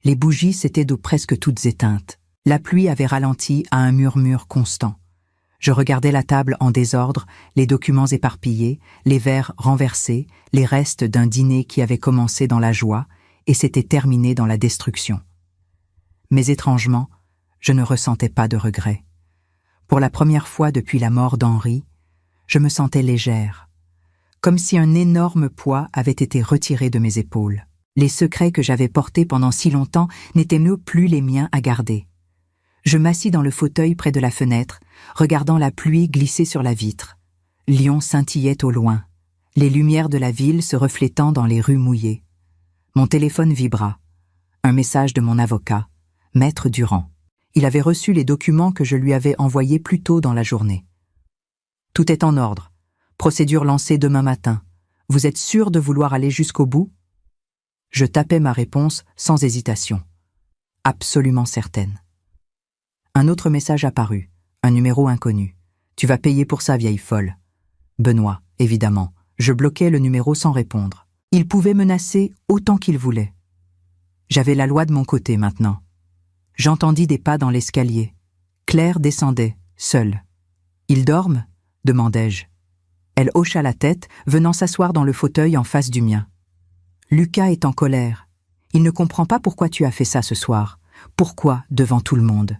Les bougies s'étaient presque toutes éteintes. La pluie avait ralenti à un murmure constant. Je regardais la table en désordre, les documents éparpillés, les verres renversés, les restes d'un dîner qui avait commencé dans la joie et s'était terminé dans la destruction. Mais étrangement, je ne ressentais pas de regret. Pour la première fois depuis la mort d'Henri, je me sentais légère, comme si un énorme poids avait été retiré de mes épaules. Les secrets que j'avais portés pendant si longtemps n'étaient plus les miens à garder. Je m'assis dans le fauteuil près de la fenêtre, regardant la pluie glisser sur la vitre. Lyon scintillait au loin, les lumières de la ville se reflétant dans les rues mouillées. Mon téléphone vibra. Un message de mon avocat, Maître Durand. Il avait reçu les documents que je lui avais envoyés plus tôt dans la journée. Tout est en ordre. Procédure lancée demain matin. Vous êtes sûr de vouloir aller jusqu'au bout? Je tapais ma réponse sans hésitation. Absolument certaine. Un autre message apparut, un numéro inconnu. Tu vas payer pour ça, vieille folle. Benoît, évidemment. Je bloquais le numéro sans répondre. Il pouvait menacer autant qu'il voulait. J'avais la loi de mon côté maintenant. J'entendis des pas dans l'escalier. Claire descendait, seule. « Ils dorment ?» demandai-je. Elle hocha la tête, venant s'asseoir dans le fauteuil en face du mien. « Lucas est en colère. Il ne comprend pas pourquoi tu as fait ça ce soir. Pourquoi devant tout le monde ?»«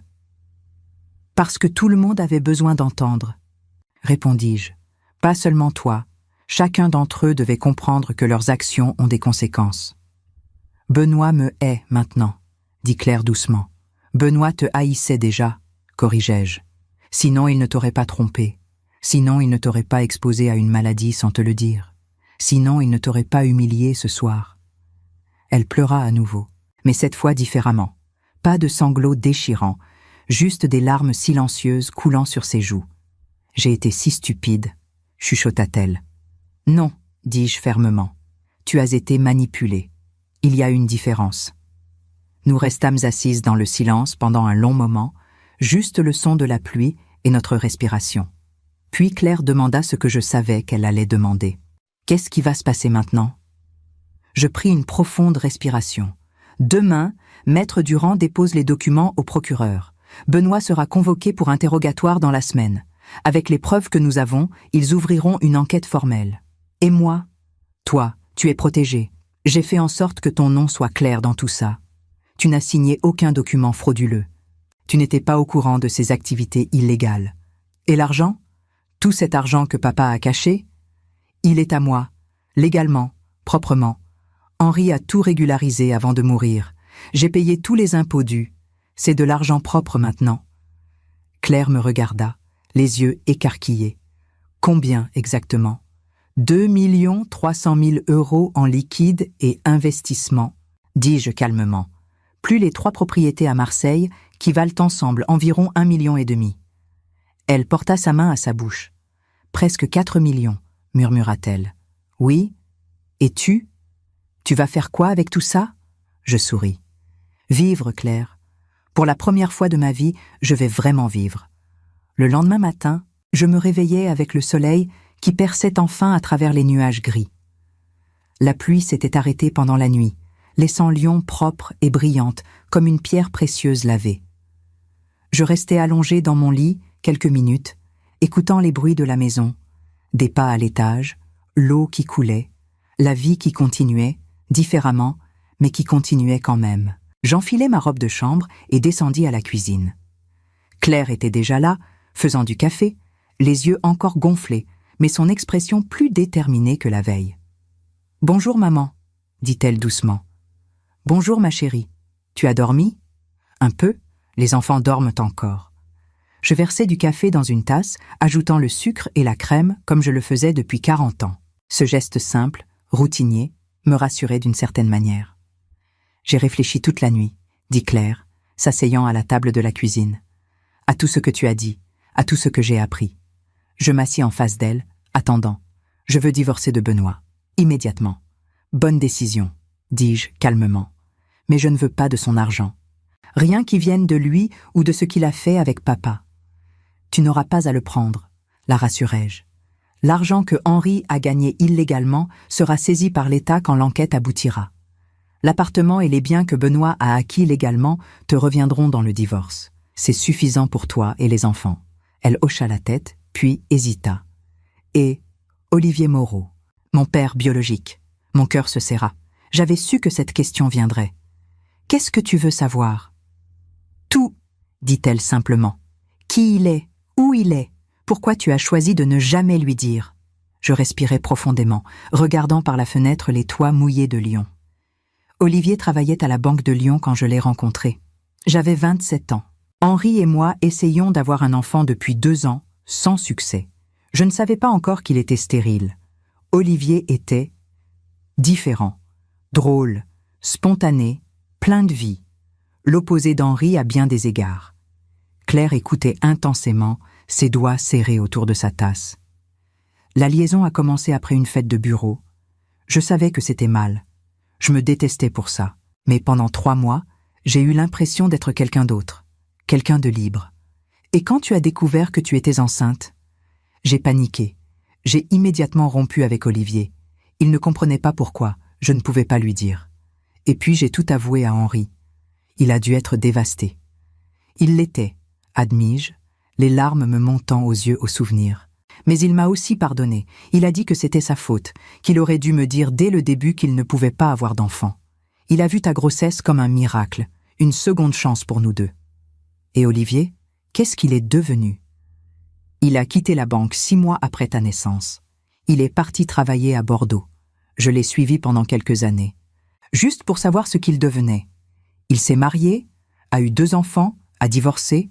Parce que tout le monde avait besoin d'entendre. » Répondis-je. « Pas seulement toi. Chacun d'entre eux devait comprendre que leurs actions ont des conséquences. »« Benoît me hait maintenant, » dit Claire doucement. « Benoît te haïssait déjà, » corrigeai-je. « Sinon il ne t'aurait pas trompé. Sinon il ne t'aurait pas exposé à une maladie sans te le dire. Sinon il ne t'aurait pas humilié ce soir. » Elle pleura à nouveau, mais cette fois différemment. Pas de sanglots déchirants, juste des larmes silencieuses coulant sur ses joues. « J'ai été si stupide, » chuchota-t-elle. « Non, dis-je fermement. Tu as été manipulée. Il y a une différence. » Nous restâmes assises dans le silence pendant un long moment, juste le son de la pluie et notre respiration. Puis Claire demanda ce que je savais qu'elle allait demander. « Qu'est-ce qui va se passer maintenant ?» Je pris une profonde respiration. Demain, Maître Durand dépose les documents au procureur. Benoît sera convoqué pour interrogatoire dans la semaine. Avec les preuves que nous avons, ils ouvriront une enquête formelle. Et moi? Toi, tu es protégé. J'ai fait en sorte que ton nom soit clair dans tout ça. Tu n'as signé aucun document frauduleux. Tu n'étais pas au courant de ces activités illégales. Et l'argent? Tout cet argent que papa a caché? Il est à moi, légalement, proprement. Henri a tout régularisé avant de mourir. J'ai payé tous les impôts dus. C'est de l'argent propre maintenant. Claire me regarda, les yeux écarquillés. Combien exactement? 2 300 000 € en liquide et investissement, dis-je calmement, plus les 3 propriétés à Marseille qui valent ensemble environ 1,5 million. Elle porta sa main à sa bouche. « Presque 4 millions, murmura-t-elle. « Oui. Et tu? Tu vas faire quoi avec tout ça ?» Je souris. « Vivre, Claire. Pour la première fois de ma vie, je vais vraiment vivre. » Le lendemain matin, je me réveillais avec le soleil qui perçait enfin à travers les nuages gris. La pluie s'était arrêtée pendant la nuit, laissant Lyon propre et brillante comme une pierre précieuse lavée. Je restais allongée dans mon lit quelques minutes, écoutant les bruits de la maison, des pas à l'étage, l'eau qui coulait, la vie qui continuait, différemment, mais qui continuait quand même. J'enfilai ma robe de chambre et descendis à la cuisine. Claire était déjà là, faisant du café, les yeux encore gonflés, mais son expression plus déterminée que la veille. « Bonjour maman », dit-elle doucement. « Bonjour ma chérie. Tu as dormi ?»« Un peu, les enfants dorment encore. » Je versai du café dans une tasse, ajoutant le sucre et la crème comme je le faisais depuis 40 ans. Ce geste simple, routinier, me rassurait d'une certaine manière. « J'ai réfléchi toute la nuit », dit Claire, s'asseyant à la table de la cuisine. « À tout ce que tu as dit, à tout ce que j'ai appris. » Je m'assis en face d'elle, attendant. « Je veux divorcer de Benoît. Immédiatement. »« Bonne décision, » dis-je calmement. « Mais je ne veux pas de son argent. Rien qui vienne de lui ou de ce qu'il a fait avec papa. »« Tu n'auras pas à le prendre, » la rassurai-je. « L'argent que Henri a gagné illégalement sera saisi par l'État quand l'enquête aboutira. L'appartement et les biens que Benoît a acquis légalement te reviendront dans le divorce. C'est suffisant pour toi et les enfants. » Elle hocha la tête, puis hésita. « Et Olivier Moreau, mon père biologique. » Mon cœur se serra. J'avais su que cette question viendrait. « Qu'est-ce que tu veux savoir ?»« Tout, » dit-elle simplement. « Qui il est, où il est, pourquoi tu as choisi de ne jamais lui dire ?» Je respirais profondément, regardant par la fenêtre les toits mouillés de Lyon. Olivier travaillait à la Banque de Lyon quand je l'ai rencontré. J'avais 27 ans. Henri et moi essayions d'avoir un enfant depuis 2 ans, sans succès. Je ne savais pas encore qu'il était stérile. Olivier était différent, drôle, spontané, plein de vie. L'opposé d'Henri à bien des égards. Claire écoutait intensément, ses doigts serrés autour de sa tasse. La liaison a commencé après une fête de bureau. Je savais que c'était mal. Je me détestais pour ça. Mais pendant 3 mois, j'ai eu l'impression d'être quelqu'un d'autre, quelqu'un de libre. Et quand tu as découvert que tu étais enceinte, j'ai paniqué. J'ai immédiatement rompu avec Olivier. Il ne comprenait pas pourquoi, je ne pouvais pas lui dire. Et puis j'ai tout avoué à Henri. Il a dû être dévasté. Il l'était, admis-je, les larmes me montant aux yeux au souvenir. Mais il m'a aussi pardonné. Il a dit que c'était sa faute, qu'il aurait dû me dire dès le début qu'il ne pouvait pas avoir d'enfant. Il a vu ta grossesse comme un miracle, une seconde chance pour nous deux. Et Olivier, qu'est-ce qu'il est devenu? Il a quitté la banque 6 mois après ta naissance. Il est parti travailler à Bordeaux. Je l'ai suivi pendant quelques années. Juste pour savoir ce qu'il devenait. Il s'est marié, a eu 2 enfants, a divorcé.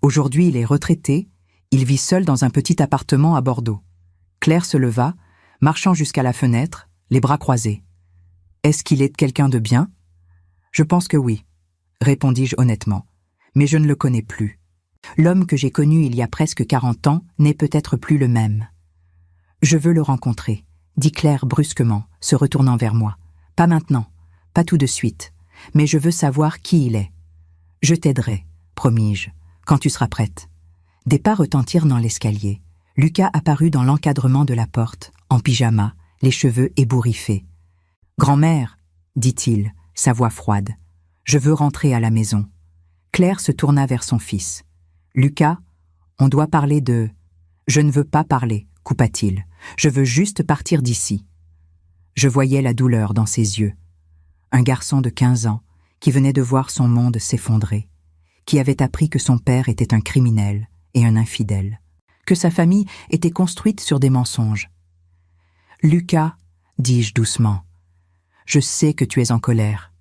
Aujourd'hui, il est retraité. Il vit seul dans un petit appartement à Bordeaux. Claire se leva, marchant jusqu'à la fenêtre, les bras croisés. Est-ce qu'il est quelqu'un de bien? Je pense que oui, répondis-je honnêtement. Mais je ne le connais plus. L'homme que j'ai connu il y a presque 40 ans n'est peut-être plus le même. Je veux le rencontrer, dit Claire brusquement, se retournant vers moi. Pas maintenant, pas tout de suite, mais je veux savoir qui il est. Je t'aiderai, promis-je, quand tu seras prête. Des pas retentirent dans l'escalier. Lucas apparut dans l'encadrement de la porte, en pyjama, les cheveux ébouriffés. « Grand-mère, dit-il, sa voix froide, je veux rentrer à la maison. » Claire se tourna vers son fils. « Lucas, on doit parler de... »« Je ne veux pas parler, coupa-t-il. Je veux juste partir d'ici. » Je voyais la douleur dans ses yeux. Un garçon de 15 ans qui venait de voir son monde s'effondrer, qui avait appris que son père était un criminel et un infidèle, que sa famille était construite sur des mensonges. « Lucas, dis-je doucement, je sais que tu es en colère. »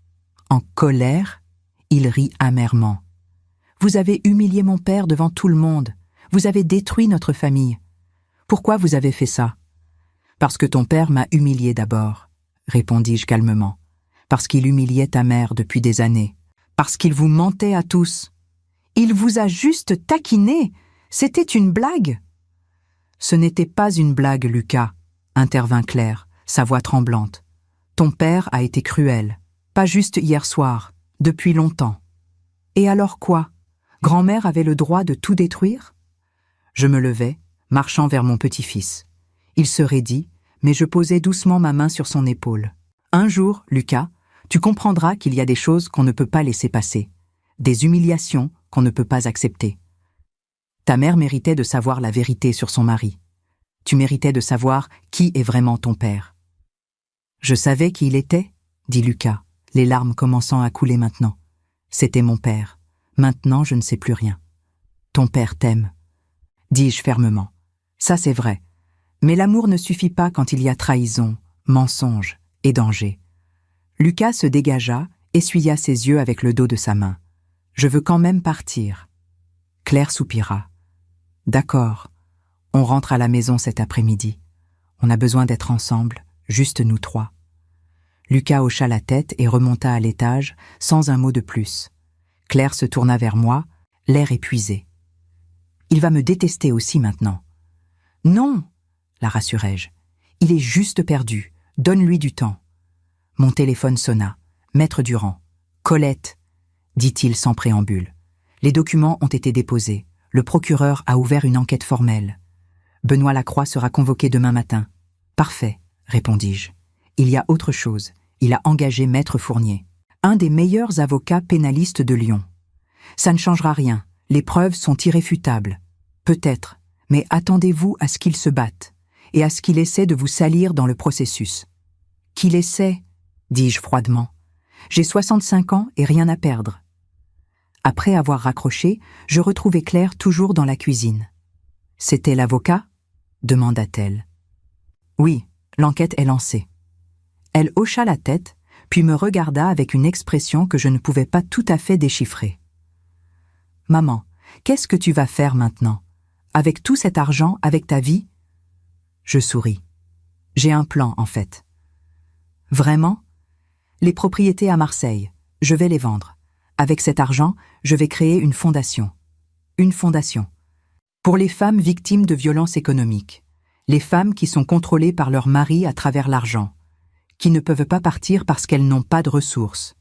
En colère? Il rit amèrement. « Vous avez humilié mon père devant tout le monde. Vous avez détruit notre famille. Pourquoi vous avez fait ça? »« Parce que ton père m'a humilié d'abord, » répondis-je calmement. « Parce qu'il humiliait ta mère depuis des années. Parce qu'il vous mentait à tous. Il vous a juste taquiné. C'était une blague. »« Ce n'était pas une blague, Lucas, » intervint Claire, sa voix tremblante. « Ton père a été cruel. Pas juste hier soir, depuis longtemps. » « Et alors quoi? Grand-mère avait le droit de tout détruire? » Je me levai, marchant vers mon petit-fils. Il se raidit, mais je posai doucement ma main sur son épaule. « Un jour, Lucas, tu comprendras qu'il y a des choses qu'on ne peut pas laisser passer, des humiliations qu'on ne peut pas accepter. Ta mère méritait de savoir la vérité sur son mari. Tu méritais de savoir qui est vraiment ton père. »« Je savais qui il était, » dit Lucas, les larmes commençant à couler maintenant. « C'était mon père. Maintenant, je ne sais plus rien. »« Ton père t'aime, » dis-je fermement. « Ça, c'est vrai. Mais l'amour ne suffit pas quand il y a trahison, mensonge et danger. » Lucas se dégagea, essuya ses yeux avec le dos de sa main. « Je veux quand même partir. » Claire soupira. « D'accord. On rentre à la maison cet après-midi. On a besoin d'être ensemble, juste nous 3. » Lucas hocha la tête et remonta à l'étage, sans un mot de plus. Claire se tourna vers moi, l'air épuisé. « Il va me détester aussi maintenant. »« Non, » la rassurai-je. « Il est juste perdu. Donne-lui du temps. » Mon téléphone sonna. Maître Durand. « Colette, » dit-il sans préambule. « Les documents ont été déposés. Le procureur a ouvert une enquête formelle. Benoît Lacroix sera convoqué demain matin. »« Parfait, » répondis-je. « Il y a autre chose. Il a engagé Maître Fournier, un des meilleurs avocats pénalistes de Lyon. Ça ne changera rien. Les preuves sont irréfutables. Peut-être, mais attendez-vous à ce qu'il se batte et à ce qu'il essaie de vous salir dans le processus. »« Qu'il essaie ?» dis-je froidement. « J'ai 65 ans et rien à perdre. » Après avoir raccroché, je retrouvai Claire toujours dans la cuisine. « C'était l'avocat ?» demanda-t-elle. Oui, l'enquête est lancée. Elle hocha la tête, puis me regarda avec une expression que je ne pouvais pas tout à fait déchiffrer. « Maman, qu'est-ce que tu vas faire maintenant? Avec tout cet argent, avec ta vie ?» Je souris. J'ai un plan, en fait. Vraiment? Les propriétés à Marseille, je vais les vendre. Avec cet argent, je vais créer une fondation. Une fondation. Pour les femmes victimes de violences économiques. Les femmes qui sont contrôlées par leur mari à travers l'argent. Qui ne peuvent pas partir parce qu'elles n'ont pas de ressources.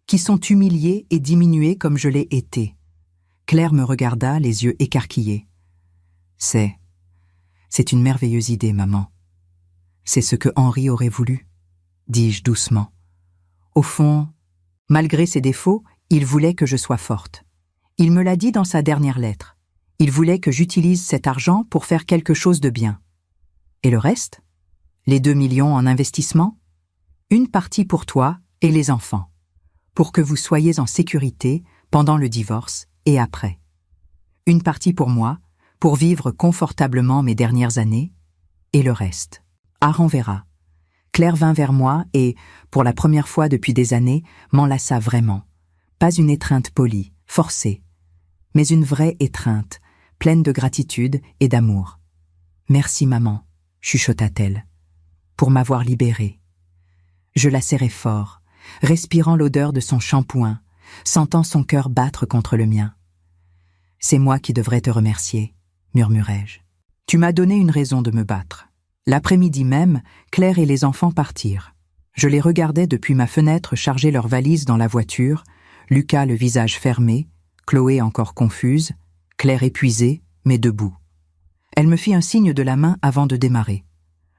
Qui sont humiliées et diminuées comme je l'ai été. Claire me regarda, les yeux écarquillés. C'est une merveilleuse idée, maman. C'est ce que Henri aurait voulu, dis-je doucement. Au fond, malgré ses défauts, il voulait que je sois forte. Il me l'a dit dans sa dernière lettre. Il voulait que j'utilise cet argent pour faire quelque chose de bien. Et le reste? Les 2 millions en investissement? Une partie pour toi et les enfants, pour que vous soyez en sécurité pendant le divorce et après. Une partie pour moi, pour vivre confortablement mes dernières années, et le reste. Aaron verra. Claire vint vers moi et, pour la première fois depuis des années, m'enlaça vraiment. Pas une étreinte polie, forcée, mais une vraie étreinte, pleine de gratitude et d'amour. « Merci, maman », chuchota-t-elle, pour m'avoir libérée. Je la serrai fort, respirant l'odeur de son shampoing, sentant son cœur battre contre le mien. « C'est moi qui devrais te remercier, » murmurai-je. « Tu m'as donné une raison de me battre. » L'après-midi même, Claire et les enfants partirent. Je les regardais depuis ma fenêtre charger leurs valises dans la voiture, Lucas le visage fermé, Chloé encore confuse, Claire épuisée, mais debout. Elle me fit un signe de la main avant de démarrer.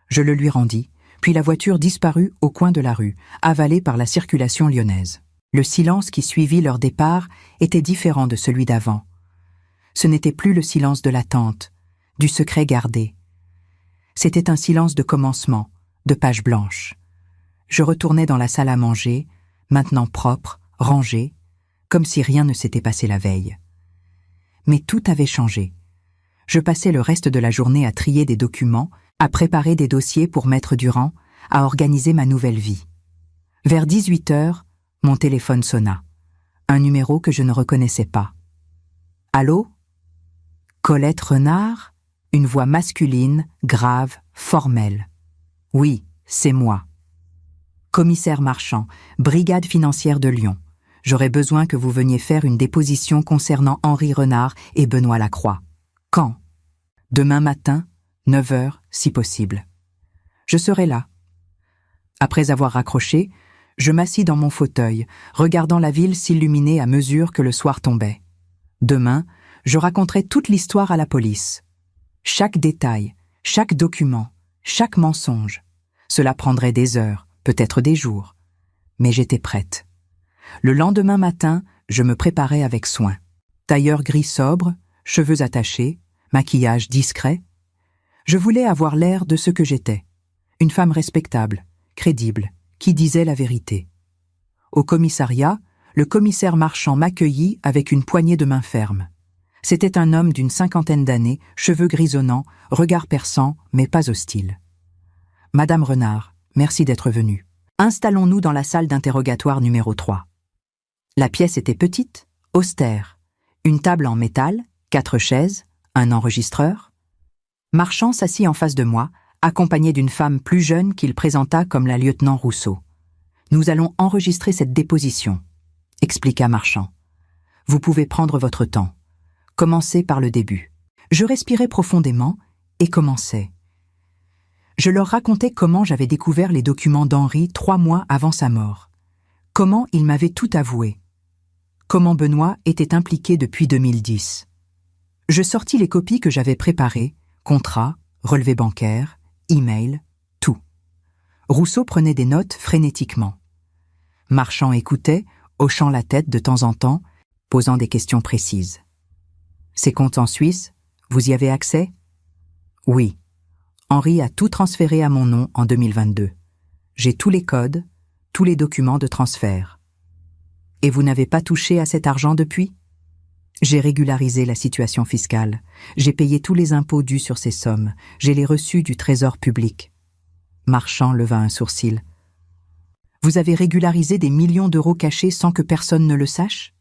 Je le lui rendis, puis la voiture disparut au coin de la rue, avalée par la circulation lyonnaise. Le silence qui suivit leur départ était différent de celui d'avant. Ce n'était plus le silence de l'attente, du secret gardé. C'était un silence de commencement, de page blanche. Je retournais dans la salle à manger, maintenant propre, rangée, comme si rien ne s'était passé la veille. Mais tout avait changé. Je passais le reste de la journée à trier des documents, à préparer des dossiers pour Maître Durand, à organiser ma nouvelle vie. Vers 18 heures, mon téléphone sonna. Un numéro que je ne reconnaissais pas. « Allô ? Colette Renard ?» Une voix masculine, grave, formelle. « Oui, c'est moi. »« Commissaire Marchand, brigade financière de Lyon. J'aurais besoin que vous veniez faire une déposition concernant Henri Renard et Benoît Lacroix. Quand ? Demain matin, 9 heures, si possible. Je serai là. » Après avoir raccroché, je m'assis dans mon fauteuil, regardant la ville s'illuminer à mesure que le soir tombait. Demain, je raconterai toute l'histoire à la police. Chaque détail, chaque document, chaque mensonge. Cela prendrait des heures, peut-être des jours. Mais j'étais prête. Le lendemain matin, je me préparais avec soin. Tailleur gris sobre, cheveux attachés, maquillage discret. Je voulais avoir l'air de ce que j'étais. Une femme respectable, crédible, qui disait la vérité. Au commissariat, le commissaire Marchand m'accueillit avec une poignée de main ferme. C'était un homme d'une 50aine d'années, cheveux grisonnants, regard perçant, mais pas hostile. « Madame Renard, merci d'être venue. Installons-nous dans la salle d'interrogatoire numéro 3. » La pièce était petite, austère. Une table en métal, 4 chaises, un enregistreur. Marchand s'assit en face de moi, accompagné d'une femme plus jeune qu'il présenta comme la lieutenant Rousseau. « Nous allons enregistrer cette déposition, » expliqua Marchand. « Vous pouvez prendre votre temps. Commencez par le début. » Je respirais profondément et commençais. Je leur racontais comment j'avais découvert les documents d'Henri 3 mois avant sa mort. Comment il m'avait tout avoué. Comment Benoît était impliqué depuis 2010. Je sortis les copies que j'avais préparées, contrats, relevés bancaires, emails, tout. Rousseau prenait des notes frénétiquement. Marchand écoutait, hochant la tête de temps en temps, posant des questions précises. « Ces comptes en Suisse, vous y avez accès ? » « Oui. Henri a tout transféré à mon nom en 2022. J'ai tous les codes, tous les documents de transfert. Et vous n'avez pas touché à cet argent depuis ? J'ai régularisé la situation fiscale. J'ai payé tous les impôts dus sur ces sommes. J'ai les reçus du Trésor public. Marchand leva un sourcil. Vous avez régularisé des millions d'euros cachés sans que personne ne le sache?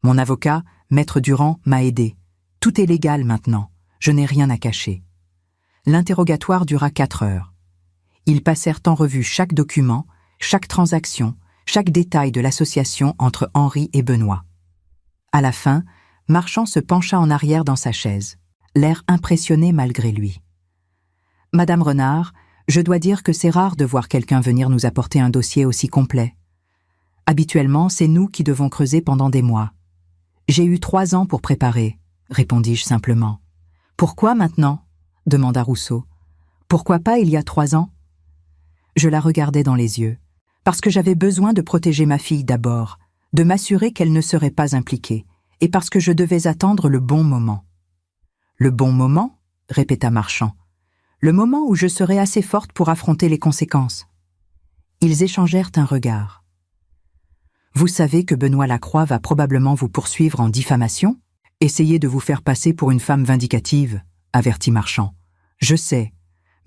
Mon avocat, Maître Durand, m'a aidé. Tout est légal maintenant. Je n'ai rien à cacher. L'interrogatoire dura 4 heures. Ils passèrent en revue chaque document, chaque transaction, chaque détail de l'association entre Henri et Benoît. À la fin, Marchand se pencha en arrière dans sa chaise, l'air impressionné malgré lui. « Madame Renard, je dois dire que c'est rare de voir quelqu'un venir nous apporter un dossier aussi complet. Habituellement, c'est nous qui devons creuser pendant des mois. J'ai eu 3 ans pour préparer, répondis-je simplement. Pourquoi maintenant? Demanda Rousseau. Pourquoi pas il y a 3 ans? Je la regardai dans les yeux, parce que j'avais besoin de protéger ma fille d'abord, de m'assurer qu'elle ne serait pas impliquée, et parce que je devais attendre le bon moment. Le bon moment? Répéta Marchand. Le moment où je serai assez forte pour affronter les conséquences. Ils échangèrent un regard. Vous savez que Benoît Lacroix va probablement vous poursuivre en diffamation? Essayez de vous faire passer pour une femme vindicative, avertit Marchand. Je sais,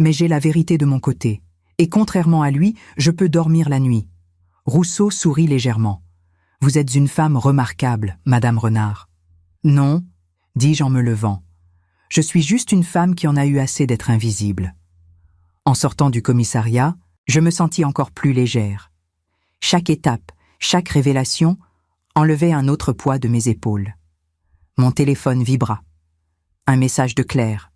mais j'ai la vérité de mon côté, et contrairement à lui, je peux dormir la nuit. Rousseau sourit légèrement. Vous êtes une femme remarquable, Madame Renard. Non, dis-je en me levant. Je suis juste une femme qui en a eu assez d'être invisible. En sortant du commissariat, je me sentis encore plus légère. Chaque étape, chaque révélation enlevait un autre poids de mes épaules. Mon téléphone vibra. Un message de Claire.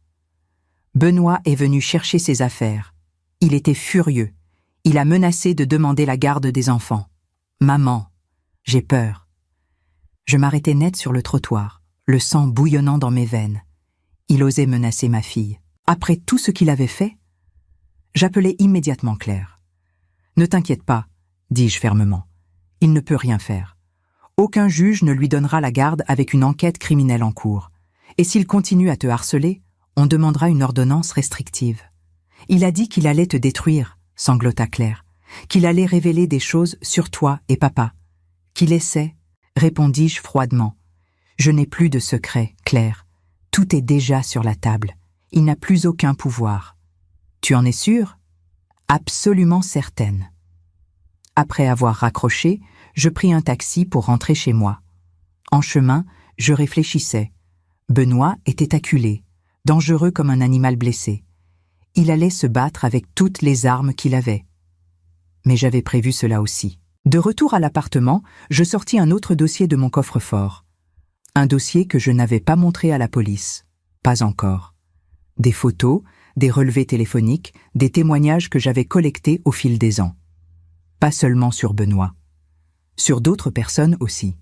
Benoît est venu chercher ses affaires. Il était furieux. Il a menacé de demander la garde des enfants. Maman, j'ai peur. Je m'arrêtai net sur le trottoir, le sang bouillonnant dans mes veines. Il osait menacer ma fille. Après tout ce qu'il avait fait? J'appelai immédiatement Claire. « Ne t'inquiète pas, dis-je fermement. Il ne peut rien faire. Aucun juge ne lui donnera la garde avec une enquête criminelle en cours. Et s'il continue à te harceler, on demandera une ordonnance restrictive. Il a dit qu'il allait te détruire, sanglota Claire, qu'il allait révéler des choses sur toi et papa. Qu'il essaie, répondis-je froidement. Je n'ai plus de secret, Claire. Tout est déjà sur la table. Il n'a plus aucun pouvoir. Tu en es sûre? Absolument certaine. Après avoir raccroché, je pris un taxi pour rentrer chez moi. En chemin, je réfléchissais. Benoît était acculé, dangereux comme un animal blessé. Il allait se battre avec toutes les armes qu'il avait. Mais j'avais prévu cela aussi. De retour à l'appartement, je sortis un autre dossier de mon coffre-fort. Un dossier que je n'avais pas montré à la police. Pas encore. Des photos, des relevés téléphoniques, des témoignages que j'avais collectés au fil des ans. Pas seulement sur Benoît. Sur d'autres personnes aussi.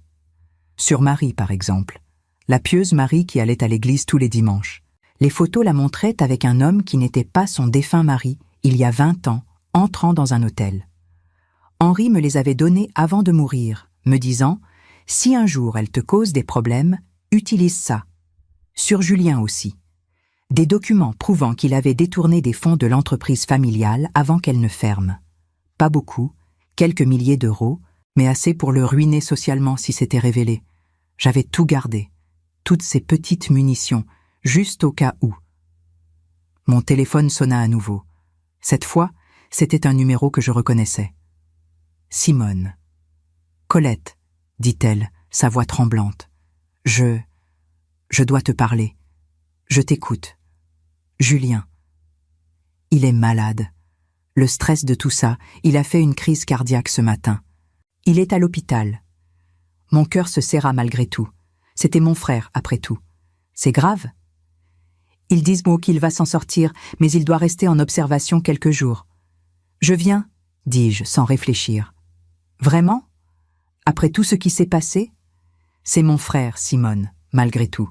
Sur Marie, par exemple. La pieuse Marie qui allait à l'église tous les dimanches. Les photos la montraient avec un homme qui n'était pas son défunt mari, il y a 20 ans, entrant dans un hôtel. Henri me les avait données avant de mourir, me disant « Si un jour elle te cause des problèmes, utilise ça. » Sur Julien aussi. Des documents prouvant qu'il avait détourné des fonds de l'entreprise familiale avant qu'elle ne ferme. Pas beaucoup, quelques milliers d'euros, mais assez pour le ruiner socialement si c'était révélé. J'avais tout gardé, toutes ces petites munitions, juste au cas où. Mon téléphone sonna à nouveau. Cette fois, c'était un numéro que je reconnaissais. Simone. « Colette, dit-elle, sa voix tremblante. Je dois te parler. Je t'écoute. Julien. Il est malade. Le stress de tout ça, il a fait une crise cardiaque ce matin. Il est à l'hôpital. Mon cœur se serra malgré tout. C'était mon frère, après tout. C'est grave? Ils disent qu'il va s'en sortir, mais il doit rester en observation quelques jours. Je viens, dis-je sans réfléchir. Vraiment? Après tout ce qui s'est passé? C'est mon frère, Simone, malgré tout.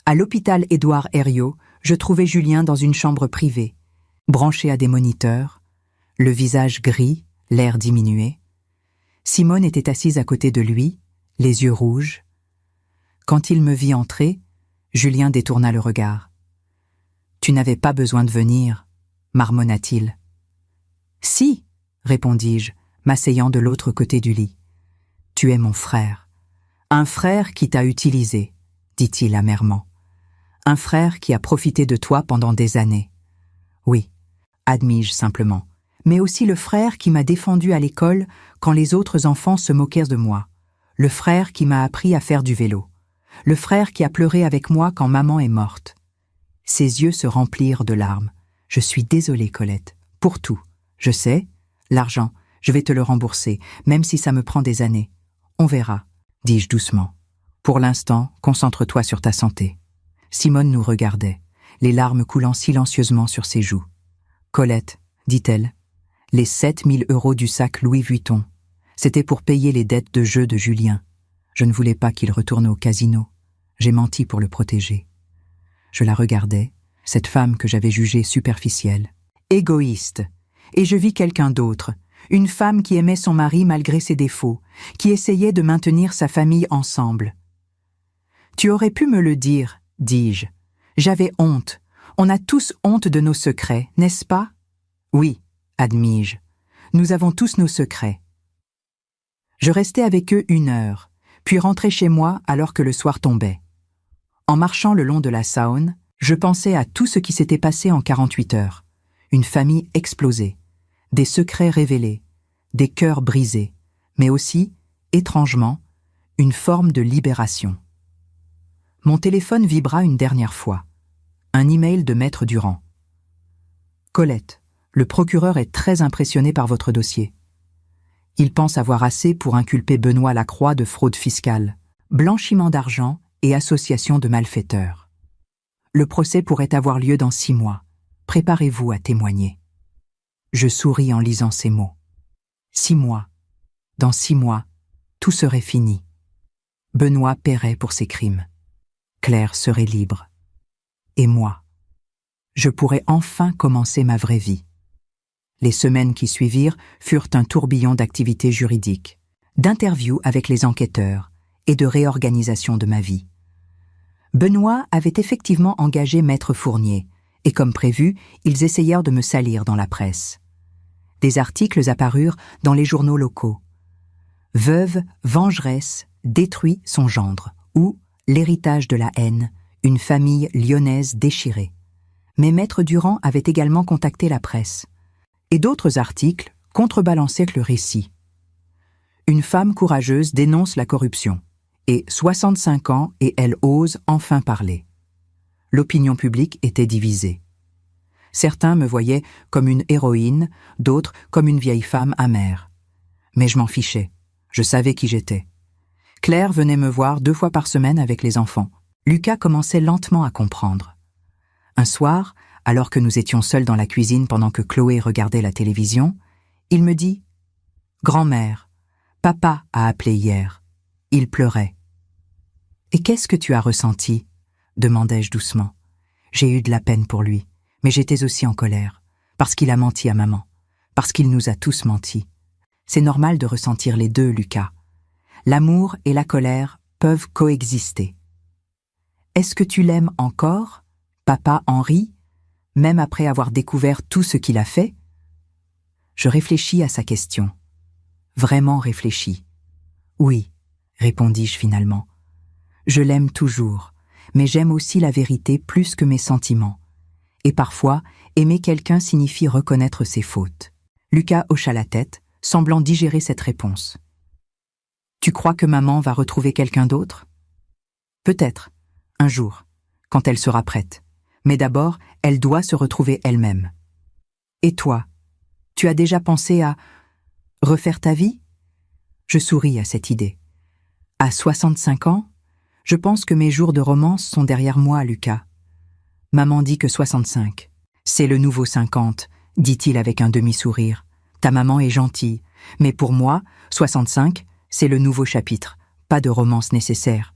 À l'hôpital Édouard Herriot, je trouvais Julien dans une chambre privée, branché à des moniteurs, le visage gris, l'air diminué. Simone était assise à côté de lui, les yeux rouges. Quand il me vit entrer, Julien détourna le regard. « Tu n'avais pas besoin de venir, » marmonna-t-il. « Si, » répondis-je, m'asseyant de l'autre côté du lit. « Tu es mon frère. Un frère qui t'a utilisé, » dit-il amèrement. « Un frère qui a profité de toi pendant des années. Oui, admis-je simplement, mais aussi le frère qui m'a défendu à l'école quand les autres enfants se moquèrent de moi, le frère qui m'a appris à faire du vélo, le frère qui a pleuré avec moi quand maman est morte. Ses yeux se remplirent de larmes. Je suis désolée, Colette, pour tout. Je sais, l'argent, je vais te le rembourser, même si ça me prend des années. On verra, dis-je doucement. Pour l'instant, concentre-toi sur ta santé. Simone nous regardait, les larmes coulant silencieusement sur ses joues. Colette, dit-elle, les 7 000 € du sac Louis Vuitton, c'était pour payer les dettes de jeu de Julien. Je ne voulais pas qu'il retourne au casino. J'ai menti pour le protéger. Je la regardais, cette femme que j'avais jugée superficielle, égoïste, et je vis quelqu'un d'autre, une femme qui aimait son mari malgré ses défauts, qui essayait de maintenir sa famille ensemble. « Tu aurais pu me le dire, dis-je. J'avais honte. On a tous honte de nos secrets, n'est-ce pas ? Oui, admis-je. Nous avons tous nos secrets. Je restai avec eux 1 heure, puis rentrai chez moi alors que le soir tombait. En marchant le long de la Saône, je pensais à tout ce qui s'était passé en 48 heures. Une famille explosée, des secrets révélés, des cœurs brisés, mais aussi, étrangement, une forme de libération. Mon téléphone vibra une dernière fois. Un email de Maître Durand. « Colette, le procureur est très impressionné par votre dossier. Il pense avoir assez pour inculper Benoît Lacroix de fraude fiscale, blanchiment d'argent et association de malfaiteurs. Le procès pourrait avoir lieu dans 6 mois. Préparez-vous à témoigner. » Je souris en lisant ces mots. 6 mois. Dans 6 mois, tout serait fini. Benoît paierait pour ses crimes. Claire serait libre. Et moi, je pourrais enfin commencer ma vraie vie. Les semaines qui suivirent furent un tourbillon d'activités juridiques, d'interviews avec les enquêteurs et de réorganisation de ma vie. Benoît avait effectivement engagé Maître Fournier, et comme prévu, ils essayèrent de me salir dans la presse. Des articles apparurent dans les journaux locaux. Veuve vengeresse détruit son gendre, ou l'héritage de la haine, une famille lyonnaise déchirée. Mais Maître Durand avait également contacté la presse. Et d'autres articles contrebalançaient le récit. Une femme courageuse dénonce la corruption. Et 65 ans et elle ose enfin parler. L'opinion publique était divisée. Certains me voyaient comme une héroïne, d'autres comme une vieille femme amère. Mais je m'en fichais. Je savais qui j'étais. Claire venait me voir 2 fois par semaine avec les enfants. Lucas commençait lentement à comprendre. Un soir, alors que nous étions seuls dans la cuisine pendant que Chloé regardait la télévision, il me dit « Grand-mère, papa a appelé hier. Il pleurait. »« Et qu'est-ce que tu as ressenti ?» demandai-je doucement. J'ai eu de la peine pour lui, mais j'étais aussi en colère, parce qu'il a menti à maman, parce qu'il nous a tous menti. C'est normal de ressentir les deux, Lucas. L'amour et la colère peuvent coexister. Est-ce que tu l'aimes encore, papa Henri, même après avoir découvert tout ce qu'il a fait ? Je réfléchis à sa question. Vraiment réfléchis. Oui, répondis-je finalement. Je l'aime toujours, mais j'aime aussi la vérité plus que mes sentiments. Et parfois, aimer quelqu'un signifie reconnaître ses fautes. Lucas hocha la tête, semblant digérer cette réponse. Tu crois que maman va retrouver quelqu'un d'autre ? Peut-être, un jour, quand elle sera prête. Mais d'abord, elle doit se retrouver elle-même. Et toi, tu as déjà pensé à refaire ta vie ? Je souris à cette idée. À 65 ans, je pense que mes jours de romance sont derrière moi, Lucas. Maman dit que 65. C'est le nouveau 50, dit-il avec un demi-sourire. Ta maman est gentille, mais pour moi, 65, c'est le nouveau chapitre, pas de romance nécessaire.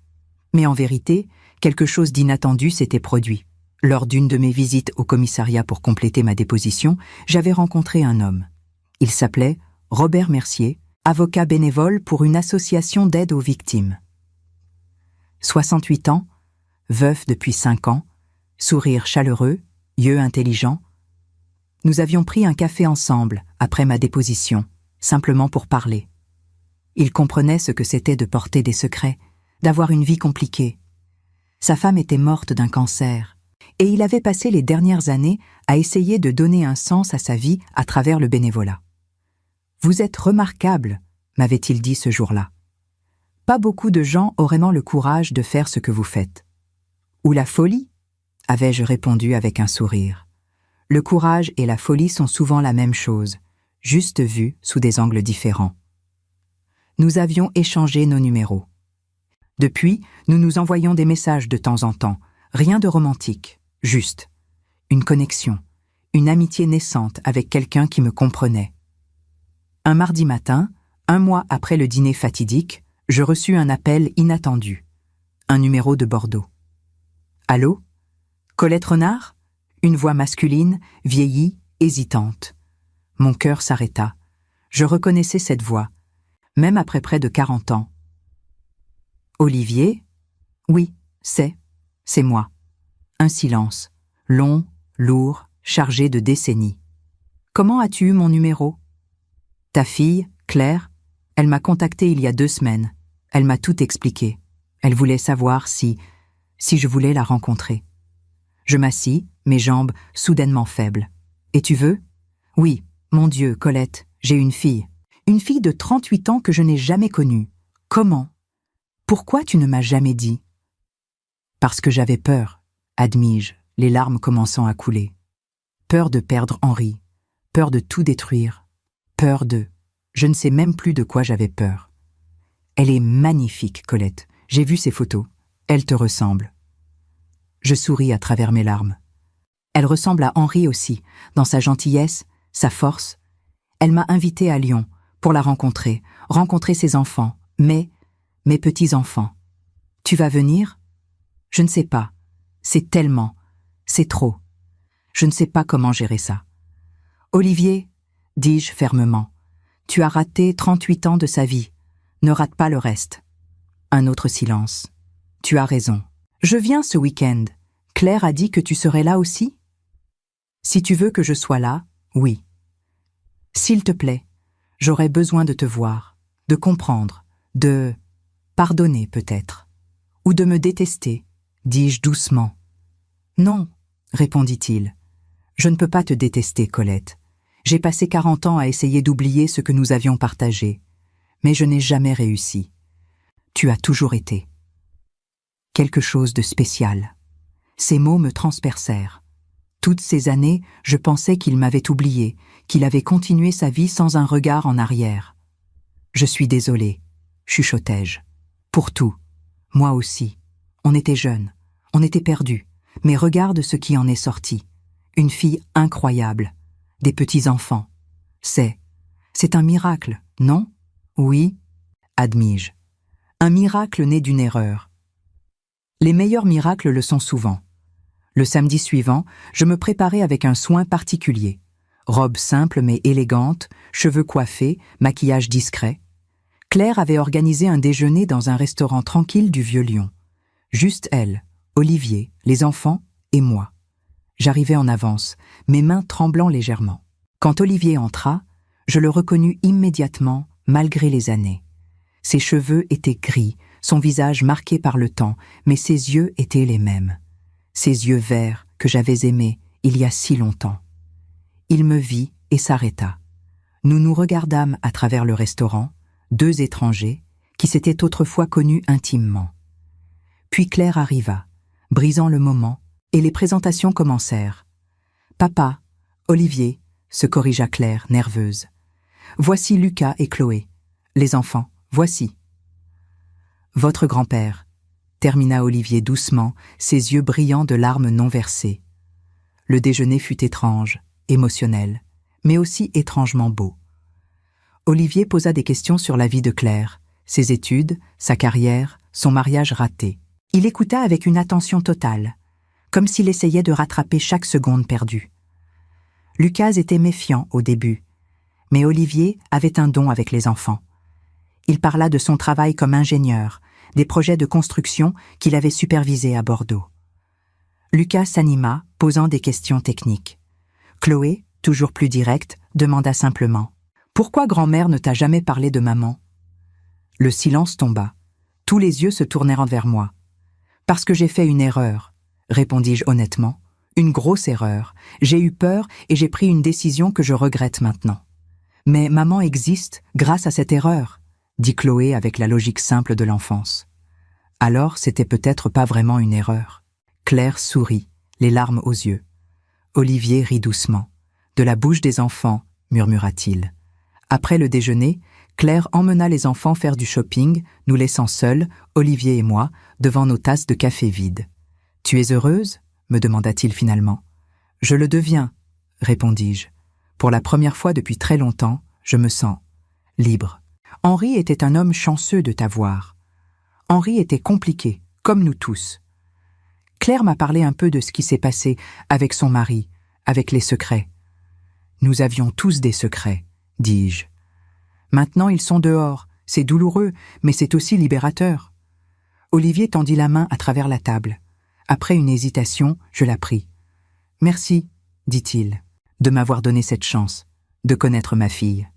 Mais en vérité, quelque chose d'inattendu s'était produit. Lors d'une de mes visites au commissariat pour compléter ma déposition, j'avais rencontré un homme. Il s'appelait Robert Mercier, avocat bénévole pour une association d'aide aux victimes. 68 ans, veuf depuis 5 ans, sourire chaleureux, yeux intelligents. Nous avions pris un café ensemble après ma déposition, simplement pour parler. Il comprenait ce que c'était de porter des secrets, d'avoir une vie compliquée. Sa femme était morte d'un cancer, Et il avait passé les dernières années à essayer de donner un sens à sa vie à travers le bénévolat. « Vous êtes remarquable », m'avait-il dit ce jour-là. « Pas beaucoup de gens auraient le courage de faire ce que vous faites. »« Ou la folie ?» avais-je répondu avec un sourire. Le courage et la folie sont souvent la même chose, juste vus sous des angles différents. Nous avions échangé nos numéros. Depuis, nous nous envoyons des messages de temps en temps, rien de romantique, juste. Une connexion, une amitié naissante avec quelqu'un qui me comprenait. Un mardi matin, 1 mois après le dîner fatidique, je reçus un appel inattendu. Un numéro de Bordeaux. « Allô ? Colette Renard ?» Une voix masculine, vieillie, hésitante. Mon cœur s'arrêta. Je reconnaissais cette voix, même après près de 40 ans. « Olivier ? Oui, c'est moi. » Un silence, long, lourd, chargé de décennies. « Comment as-tu eu mon numéro ? » « Ta fille, Claire, elle m'a contacté il y a 2 semaines. Elle m'a tout expliqué. Elle voulait savoir si je voulais la rencontrer. » Je m'assis, mes jambes soudainement faibles. « Et tu veux ? » ?»« Oui, mon Dieu, Colette, j'ai une fille. Une fille de 38 ans que je n'ai jamais connue. Comment ? Pourquoi tu ne m'as jamais dit ? » « Parce que j'avais peur, admis-je, les larmes commençant à couler. Peur de perdre Henri, peur de tout détruire, peur de... Je ne sais même plus de quoi j'avais peur. Elle est magnifique, Colette. J'ai vu ses photos. Elle te ressemble. Je souris à travers mes larmes. Elle ressemble à Henri aussi, dans sa gentillesse, sa force. Elle m'a invitée à Lyon pour la rencontrer ses enfants, mes petits-enfants. Tu vas venir ? Je ne sais pas. C'est tellement, c'est trop. Je ne sais pas comment gérer ça. Olivier, dis-je fermement, tu as raté 38 ans de sa vie. Ne rate pas le reste. Un autre silence. Tu as raison. Je viens ce week-end. Claire a dit que tu serais là aussi ? Si tu veux que je sois là, oui. S'il te plaît, j'aurais besoin de te voir, de comprendre, de pardonner peut-être, ou de me détester, dis-je doucement. Non, répondit-il. Je ne peux pas te détester, Colette. J'ai passé 40 ans à essayer d'oublier ce que nous avions partagé, mais je n'ai jamais réussi. Tu as toujours été quelque chose de spécial. Ces mots me transpercèrent. Toutes ces années, je pensais qu'il m'avait oublié, qu'il avait continué sa vie sans un regard en arrière. Je suis désolée, chuchotai-je. Pour tout. Moi aussi. On était jeunes, on était perdus, mais regarde ce qui en est sorti. Une fille incroyable, des petits-enfants. C'est un miracle, non ? Oui, admis-je. Un miracle né d'une erreur. Les meilleurs miracles le sont souvent. Le samedi suivant, je me préparais avec un soin particulier. Robe simple mais élégante, cheveux coiffés, maquillage discret. Claire avait organisé un déjeuner dans un restaurant tranquille du Vieux-Lyon. Juste elle, Olivier, les enfants et moi. J'arrivais en avance, mes mains tremblant légèrement. Quand Olivier entra, je le reconnus immédiatement, malgré les années. Ses cheveux étaient gris, son visage marqué par le temps, mais ses yeux étaient les mêmes. Ces yeux verts que j'avais aimés il y a si longtemps. Il me vit et s'arrêta. Nous nous regardâmes à travers le restaurant, 2 étrangers qui s'étaient autrefois connus intimement. Puis Claire arriva, brisant le moment, et les présentations commencèrent. « Papa, Olivier », se corrigea Claire, nerveuse. « Voici Lucas et Chloé. Les enfants, voici. »« Votre grand-père », termina Olivier doucement, ses yeux brillants de larmes non versées. Le déjeuner fut étrange, émotionnel, mais aussi étrangement beau. Olivier posa des questions sur la vie de Claire, ses études, sa carrière, son mariage raté. Il écouta avec une attention totale, comme s'il essayait de rattraper chaque seconde perdue. Lucas était méfiant au début, mais Olivier avait un don avec les enfants. Il parla de son travail comme ingénieur, des projets de construction qu'il avait supervisés à Bordeaux. Lucas s'anima, posant des questions techniques. Chloé, toujours plus directe, demanda simplement « Pourquoi grand-mère ne t'a jamais parlé de maman ?» Le silence tomba. Tous les yeux se tournèrent vers moi. « Parce que j'ai fait une erreur, » répondis-je honnêtement. Une grosse erreur. J'ai eu peur et j'ai pris une décision que je regrette maintenant. Mais maman existe grâce à cette erreur, dit Chloé avec la logique simple de l'enfance. Alors, c'était peut-être pas vraiment une erreur. Claire sourit, les larmes aux yeux. Olivier rit doucement. De la bouche des enfants, murmura-t-il. Après le déjeuner, Claire emmena les enfants faire du shopping, nous laissant seuls, Olivier et moi, devant nos tasses de café vides. « Tu es heureuse ?» me demanda-t-il finalement. « Je le deviens », répondis-je. Pour la première fois depuis très longtemps, je me sens libre. Henri était un homme chanceux de t'avoir. Henri était compliqué, comme nous tous. Claire m'a parlé un peu de ce qui s'est passé avec son mari, avec les secrets. Nous avions tous des secrets, dis-je. Maintenant ils sont dehors, c'est douloureux, mais c'est aussi libérateur. Olivier tendit la main à travers la table. Après une hésitation, je la pris. « Merci, dit-il, de m'avoir donné cette chance, de connaître ma fille.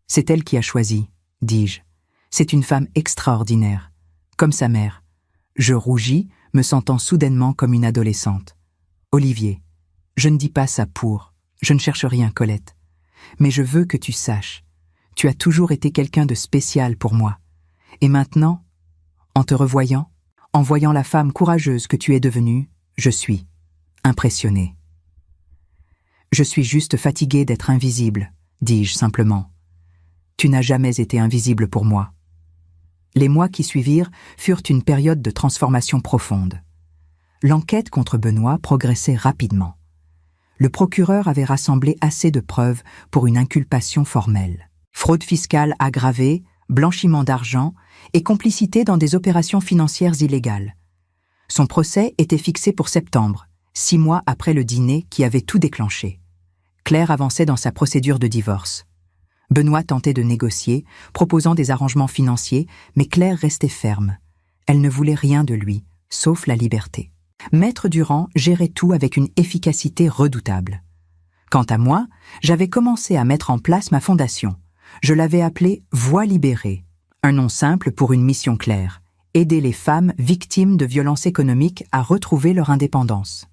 C'est elle qui a choisi, dis-je. C'est une femme extraordinaire, comme sa mère. » Je rougis, me sentant soudainement comme une adolescente. « Olivier, je ne dis pas ça pour, je ne cherche rien, Colette. Mais je veux que tu saches, tu as toujours été quelqu'un de spécial pour moi. Et maintenant, en te revoyant, en voyant la femme courageuse que tu es devenue, je suis impressionné. Je suis juste fatiguée d'être invisible, dis-je simplement. Tu n'as jamais été invisible pour moi. Les mois qui suivirent furent une période de transformation profonde. L'enquête contre Benoît progressait rapidement. Le procureur avait rassemblé assez de preuves pour une inculpation formelle. Fraude fiscale aggravée, blanchiment d'argent et complicité dans des opérations financières illégales. Son procès était fixé pour septembre, 6 mois après le dîner qui avait tout déclenché. Claire avançait dans sa procédure de divorce. Benoît tentait de négocier, proposant des arrangements financiers, mais Claire restait ferme. Elle ne voulait rien de lui, sauf la liberté. Maître Durand gérait tout avec une efficacité redoutable. Quant à moi, j'avais commencé à mettre en place ma fondation. Je l'avais appelée Voix libérée, un nom simple pour une mission claire, aider les femmes victimes de violences économiques à retrouver leur indépendance.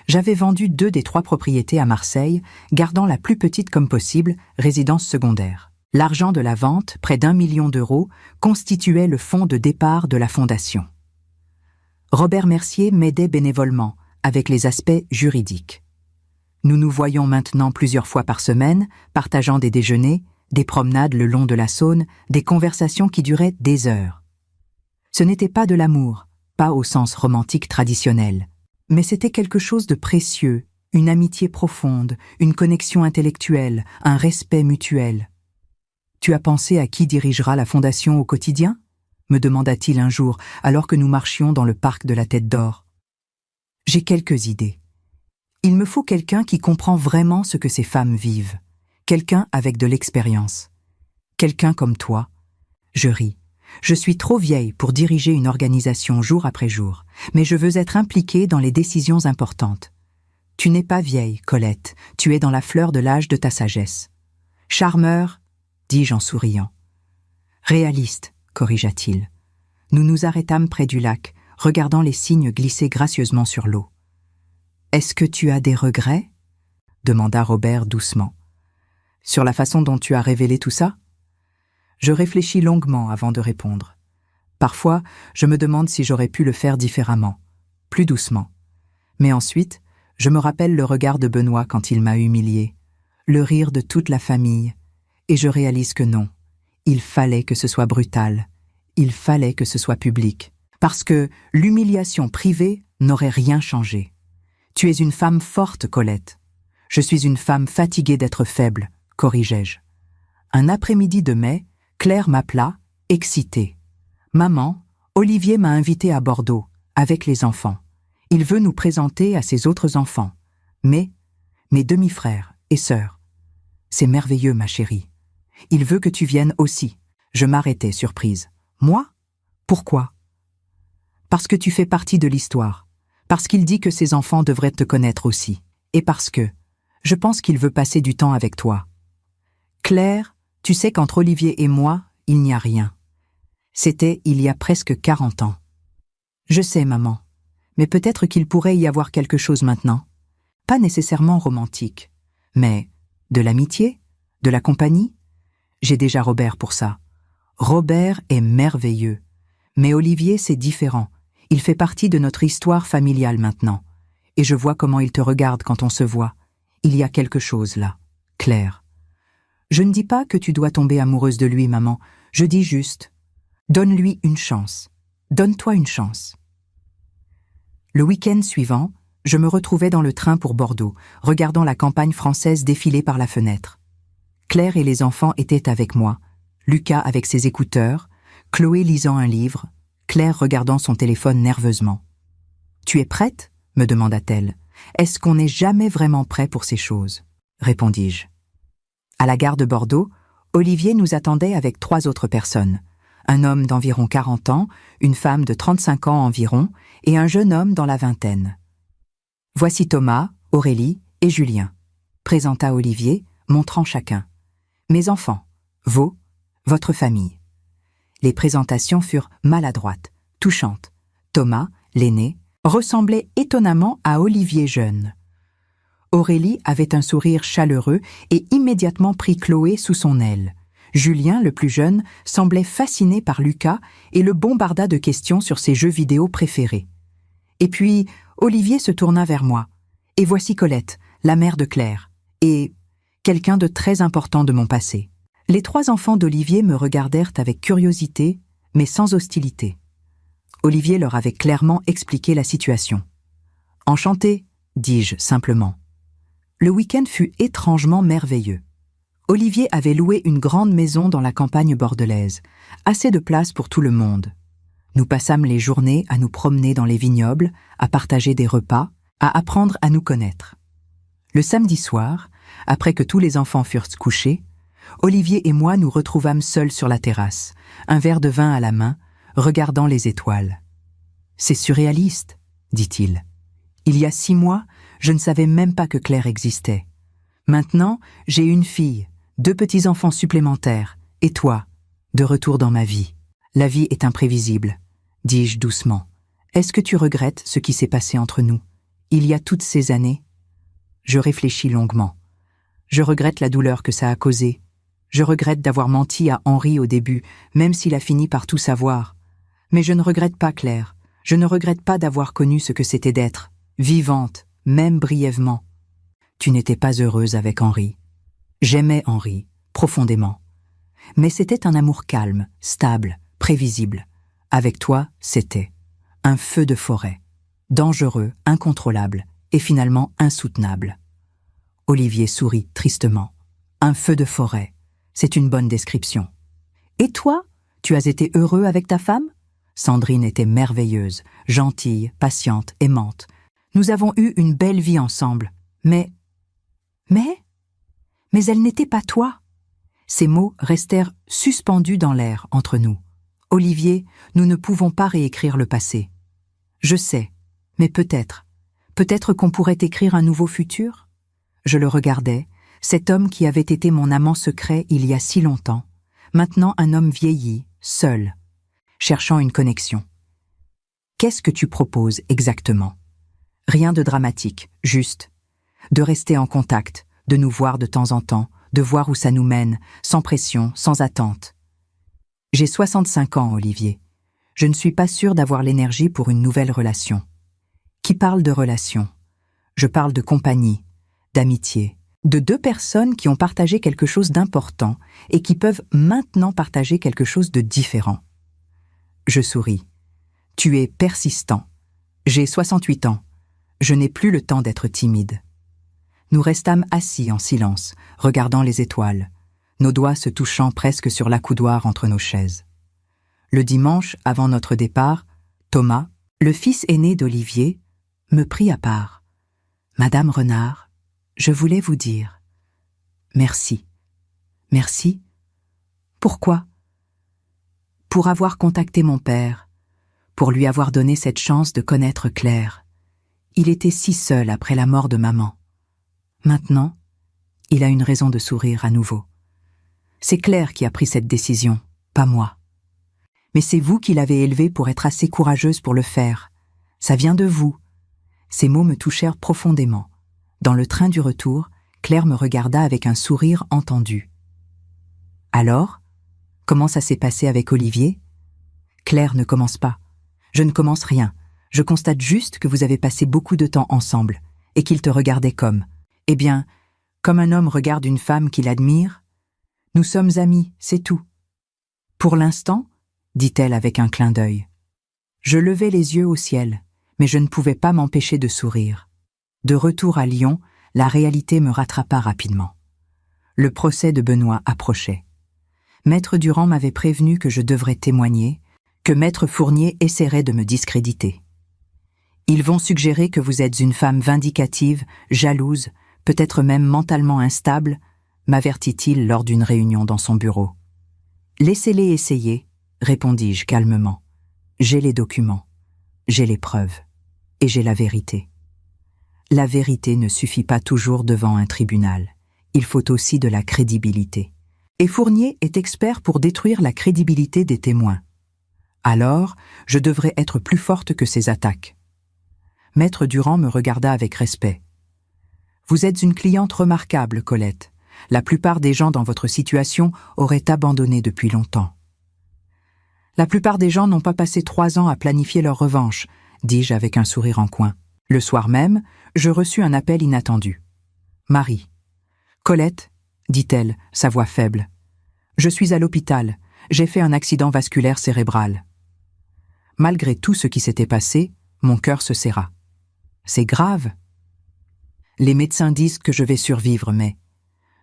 J'avais vendu 2 des 3 propriétés à Marseille, gardant la plus petite comme possible, résidence secondaire. L'argent de la vente, près d'1 million d'euros, constituait le fonds de départ de la fondation. Robert Mercier m'aidait bénévolement, avec les aspects juridiques. Nous nous voyons maintenant plusieurs fois par semaine, partageant des déjeuners, des promenades le long de la Saône, des conversations qui duraient des heures. Ce n'était pas de l'amour, pas au sens romantique traditionnel, mais c'était quelque chose de précieux, une amitié profonde, une connexion intellectuelle, un respect mutuel. « Tu as pensé à qui dirigera la fondation au quotidien ?» me demanda-t-il un jour, alors que nous marchions dans le parc de la Tête d'Or. « J'ai quelques idées. Il me faut quelqu'un qui comprend vraiment ce que ces femmes vivent. Quelqu'un avec de l'expérience. Quelqu'un comme toi. » Je ris. Je suis trop vieille pour diriger une organisation jour après jour, mais je veux être impliquée dans les décisions importantes. Tu n'es pas vieille, Colette, tu es dans la fleur de l'âge de ta sagesse. Charmeur, dis-je en souriant. Réaliste, corrigea-t-il. Nous nous arrêtâmes près du lac, regardant les cygnes glisser gracieusement sur l'eau. Est-ce que tu as des regrets ? Demanda Robert doucement. Sur la façon dont tu as révélé tout ça ? Je réfléchis longuement avant de répondre. Parfois, je me demande si j'aurais pu le faire différemment, plus doucement. Mais ensuite, je me rappelle le regard de Benoît quand il m'a humiliée, le rire de toute la famille, et je réalise que non, il fallait que ce soit brutal, il fallait que ce soit public, parce que l'humiliation privée n'aurait rien changé. Tu es une femme forte, Colette. Je suis une femme fatiguée d'être faible, corrigeai-je. Un après-midi de mai, Claire m'appela, excitée. « Maman, Olivier m'a invitée à Bordeaux, avec les enfants. Il veut nous présenter à ses autres enfants, mais mes demi-frères et sœurs. C'est merveilleux, ma chérie. Il veut que tu viennes aussi. » Je m'arrêtais surprise. « Moi ? Pourquoi ? » « Parce que tu fais partie de l'histoire. Parce qu'il dit que ses enfants devraient te connaître aussi. Et parce que je pense qu'il veut passer du temps avec toi. Claire, tu sais qu'entre Olivier et moi, il n'y a rien. C'était il y a presque 40 ans. Je sais, maman, mais peut-être qu'il pourrait y avoir quelque chose maintenant. pas nécessairement romantique, mais de l'amitié, de la compagnie. J'ai déjà Robert pour ça. Robert est merveilleux. Mais Olivier, c'est différent. Il fait partie de notre histoire familiale maintenant. Et je vois comment il te regarde quand on se voit. Il y a quelque chose là. Claire. Je ne dis pas que tu dois tomber amoureuse de lui, maman. Je dis juste, donne-lui une chance. Donne-toi une chance. Le week-end suivant, je me retrouvais dans le train pour Bordeaux, regardant la campagne française défiler par la fenêtre. Claire et les enfants étaient avec moi, Lucas avec ses écouteurs, Chloé lisant un livre, Claire regardant son téléphone nerveusement. « Tu es prête ?» me demanda-t-elle. « Est-ce qu'on n'est jamais vraiment prêt pour ces choses ?» répondis-je. À la gare de Bordeaux, Olivier nous attendait avec 3 autres personnes. Un homme d'environ 40 ans, une femme de 35 ans environ et un jeune homme dans la vingtaine. « Voici Thomas, Aurélie et Julien », présenta Olivier, montrant chacun. « Mes enfants, votre famille. » Les présentations furent maladroites, touchantes. Thomas, l'aîné, ressemblait étonnamment à Olivier jeune. Aurélie avait un sourire chaleureux et immédiatement prit Chloé sous son aile. Julien, le plus jeune, semblait fasciné par Lucas et le bombarda de questions sur ses jeux vidéo préférés. Et puis, Olivier se tourna vers moi. Et voici Colette, la mère de Claire, et quelqu'un de très important de mon passé. Les 3 enfants d'Olivier me regardèrent avec curiosité, mais sans hostilité. Olivier leur avait clairement expliqué la situation. « Enchanté », dis-je simplement. Le week-end fut étrangement merveilleux. Olivier avait loué une grande maison dans la campagne bordelaise, assez de place pour tout le monde. Nous passâmes les journées à nous promener dans les vignobles, à partager des repas, à apprendre à nous connaître. Le samedi soir, après que tous les enfants furent couchés, Olivier et moi nous retrouvâmes seuls sur la terrasse, un verre de vin à la main, regardant les étoiles. « C'est surréaliste, » dit-il. « Il y a 6 mois, je ne savais même pas que Claire existait. Maintenant, j'ai une fille, 2 petits-enfants supplémentaires, et toi, de retour dans ma vie. La vie est imprévisible, » dis-je doucement. « Est-ce que tu regrettes ce qui s'est passé entre nous, il y a toutes ces années ?» Je réfléchis longuement. Je regrette la douleur que ça a causée. Je regrette d'avoir menti à Henri au début, même s'il a fini par tout savoir. Mais je ne regrette pas Claire. Je ne regrette pas d'avoir connu ce que c'était d'être, vivante, même brièvement. Tu n'étais pas heureuse avec Henri. J'aimais Henri, profondément. Mais c'était un amour calme, stable, prévisible. Avec toi, c'était un feu de forêt, dangereux, incontrôlable et finalement insoutenable. Olivier sourit tristement. Un feu de forêt, c'est une bonne description. Et toi, tu as été heureux avec ta femme ? Sandrine était merveilleuse, gentille, patiente, aimante. Nous avons eu une belle vie ensemble. Mais elle n'était pas toi. Ces mots restèrent suspendus dans l'air entre nous. Olivier, nous ne pouvons pas réécrire le passé. Je sais, mais peut-être qu'on pourrait écrire un nouveau futur ? Je le regardais, cet homme qui avait été mon amant secret il y a si longtemps, maintenant un homme vieilli, seul, cherchant une connexion. Qu'est-ce que tu proposes exactement ? Rien de dramatique, juste de rester en contact, de nous voir de temps en temps, de voir où ça nous mène, sans pression, sans attente. J'ai 65 ans, Olivier. Je ne suis pas sûre d'avoir l'énergie pour une nouvelle relation. Qui parle de relation ? Je parle de compagnie, d'amitié, de 2 personnes qui ont partagé quelque chose d'important et qui peuvent maintenant partager quelque chose de différent. Je souris. Tu es persistant. J'ai 68 ans. Je n'ai plus le temps d'être timide. Nous restâmes assis en silence, regardant les étoiles, nos doigts se touchant presque sur l'accoudoir entre nos chaises. Le dimanche, avant notre départ, Thomas, le fils aîné d'Olivier, me prit à part. « Madame Renard, je voulais vous dire. Merci. » « Merci ? Pourquoi ? » « Pour avoir contacté mon père, pour lui avoir donné cette chance de connaître Claire. Il était si seul après la mort de maman. Maintenant, il a une raison de sourire à nouveau. C'est Claire qui a pris cette décision, pas moi. Mais c'est vous qui l'avez élevé pour être assez courageuse pour le faire. Ça vient de vous. » Ces mots me touchèrent profondément. Dans le train du retour, Claire me regarda avec un sourire entendu. « Alors, comment ça s'est passé avec Olivier ?»« Claire, ne commence pas. Je ne commence rien. Je constate juste que vous avez passé beaucoup de temps ensemble et qu'il te regardait comme... Eh bien, comme un homme regarde une femme qu'il admire. Nous sommes amis, c'est tout. »« Pour l'instant, dit-elle avec un clin d'œil. Je levai les yeux au ciel, mais je ne pouvais pas m'empêcher de sourire. De retour à Lyon, la réalité me rattrapa rapidement. Le procès de Benoît approchait. Maître Durand m'avait prévenu que je devrais témoigner, que Maître Fournier essaierait de me discréditer. « Ils vont suggérer que vous êtes une femme vindicative, jalouse, peut-être même mentalement instable, » m'avertit-il lors d'une réunion dans son bureau. « Laissez-les essayer, » répondis-je calmement. « J'ai les documents, j'ai les preuves, et j'ai la vérité. » La vérité ne suffit pas toujours devant un tribunal. Il faut aussi de la crédibilité. Et Fournier est expert pour détruire la crédibilité des témoins. Alors, je devrais être plus forte que ces attaques. Maître Durand me regarda avec respect. « Vous êtes une cliente remarquable, Colette. La plupart des gens dans votre situation auraient abandonné depuis longtemps. » « La plupart des gens n'ont pas passé 3 ans à planifier leur revanche, dis-je avec un sourire en coin. Le soir même, je reçus un appel inattendu. Marie. « Colette, dit-elle, sa voix faible. Je suis à l'hôpital, j'ai fait un accident vasculaire cérébral. » Malgré tout ce qui s'était passé, mon cœur se serra. C'est grave. Les médecins disent que je vais survivre, mais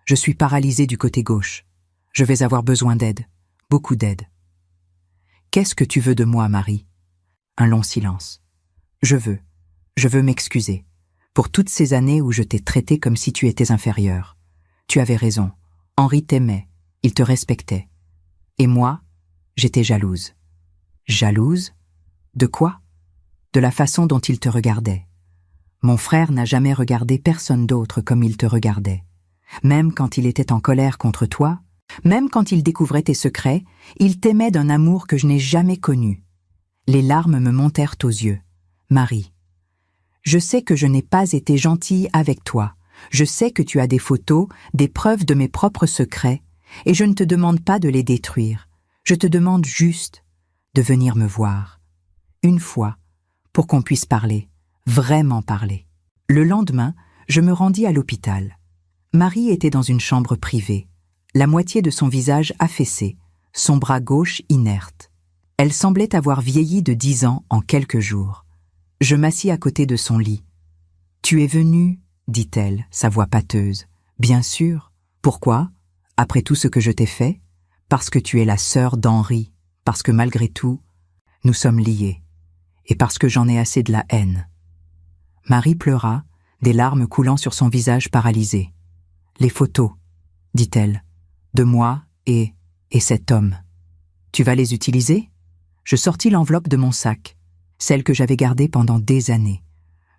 je suis paralysée du côté gauche. Je vais avoir besoin d'aide, beaucoup d'aide. Qu'est-ce que tu veux de moi, Marie ? Un long silence. Je veux m'excuser pour toutes ces années où je t'ai traité comme si tu étais inférieure. Tu avais raison. Henri t'aimait, il te respectait. Et moi, j'étais jalouse. Jalouse ? De quoi ? De la façon dont il te regardait. Mon frère n'a jamais regardé personne d'autre comme il te regardait. Même quand il était en colère contre toi, même quand il découvrait tes secrets, il t'aimait d'un amour que je n'ai jamais connu. Les larmes me montèrent aux yeux. Marie, je sais que je n'ai pas été gentille avec toi. Je sais que tu as des photos, des preuves de mes propres secrets, et je ne te demande pas de les détruire. Je te demande juste de venir me voir. Une fois, pour qu'on puisse parler, vraiment parler. Le lendemain, je me rendis à l'hôpital. Marie était dans une chambre privée, la moitié de son visage affaissé, son bras gauche inerte. Elle semblait avoir vieilli de 10 ans en quelques jours. Je m'assis à côté de son lit. « Tu es venue ?» dit-elle, sa voix pâteuse. « Bien sûr. Pourquoi ? Après tout ce que je t'ai fait ? Parce que tu es la sœur d'Henri, parce que malgré tout, nous sommes liés, et parce que j'en ai assez de la haine. » Marie pleura, des larmes coulant sur son visage paralysé. « Les photos, dit-elle, de moi et cet homme. Tu vas les utiliser ? » Je sortis l'enveloppe de mon sac, celle que j'avais gardée pendant des années.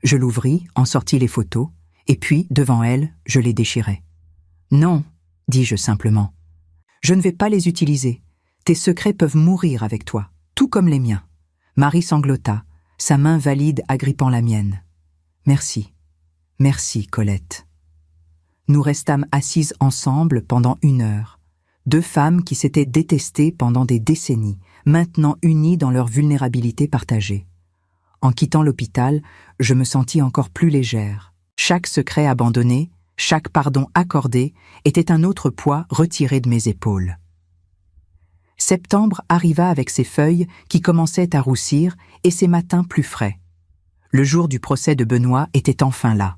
Je l'ouvris, en sortis les photos, et puis, devant elle, je les déchirai. « Non, dis-je simplement. Je ne vais pas les utiliser. Tes secrets peuvent mourir avec toi, tout comme les miens. » Marie sanglota, sa main valide agrippant la mienne. « Merci. Merci, Colette. » Nous restâmes assises ensemble pendant 1 heure. 2 femmes qui s'étaient détestées pendant des décennies, maintenant unies dans leur vulnérabilité partagée. En quittant l'hôpital, je me sentis encore plus légère. Chaque secret abandonné, chaque pardon accordé était un autre poids retiré de mes épaules. Septembre arriva avec ses feuilles qui commençaient à roussir et ses matins plus frais. Le jour du procès de Benoît était enfin là.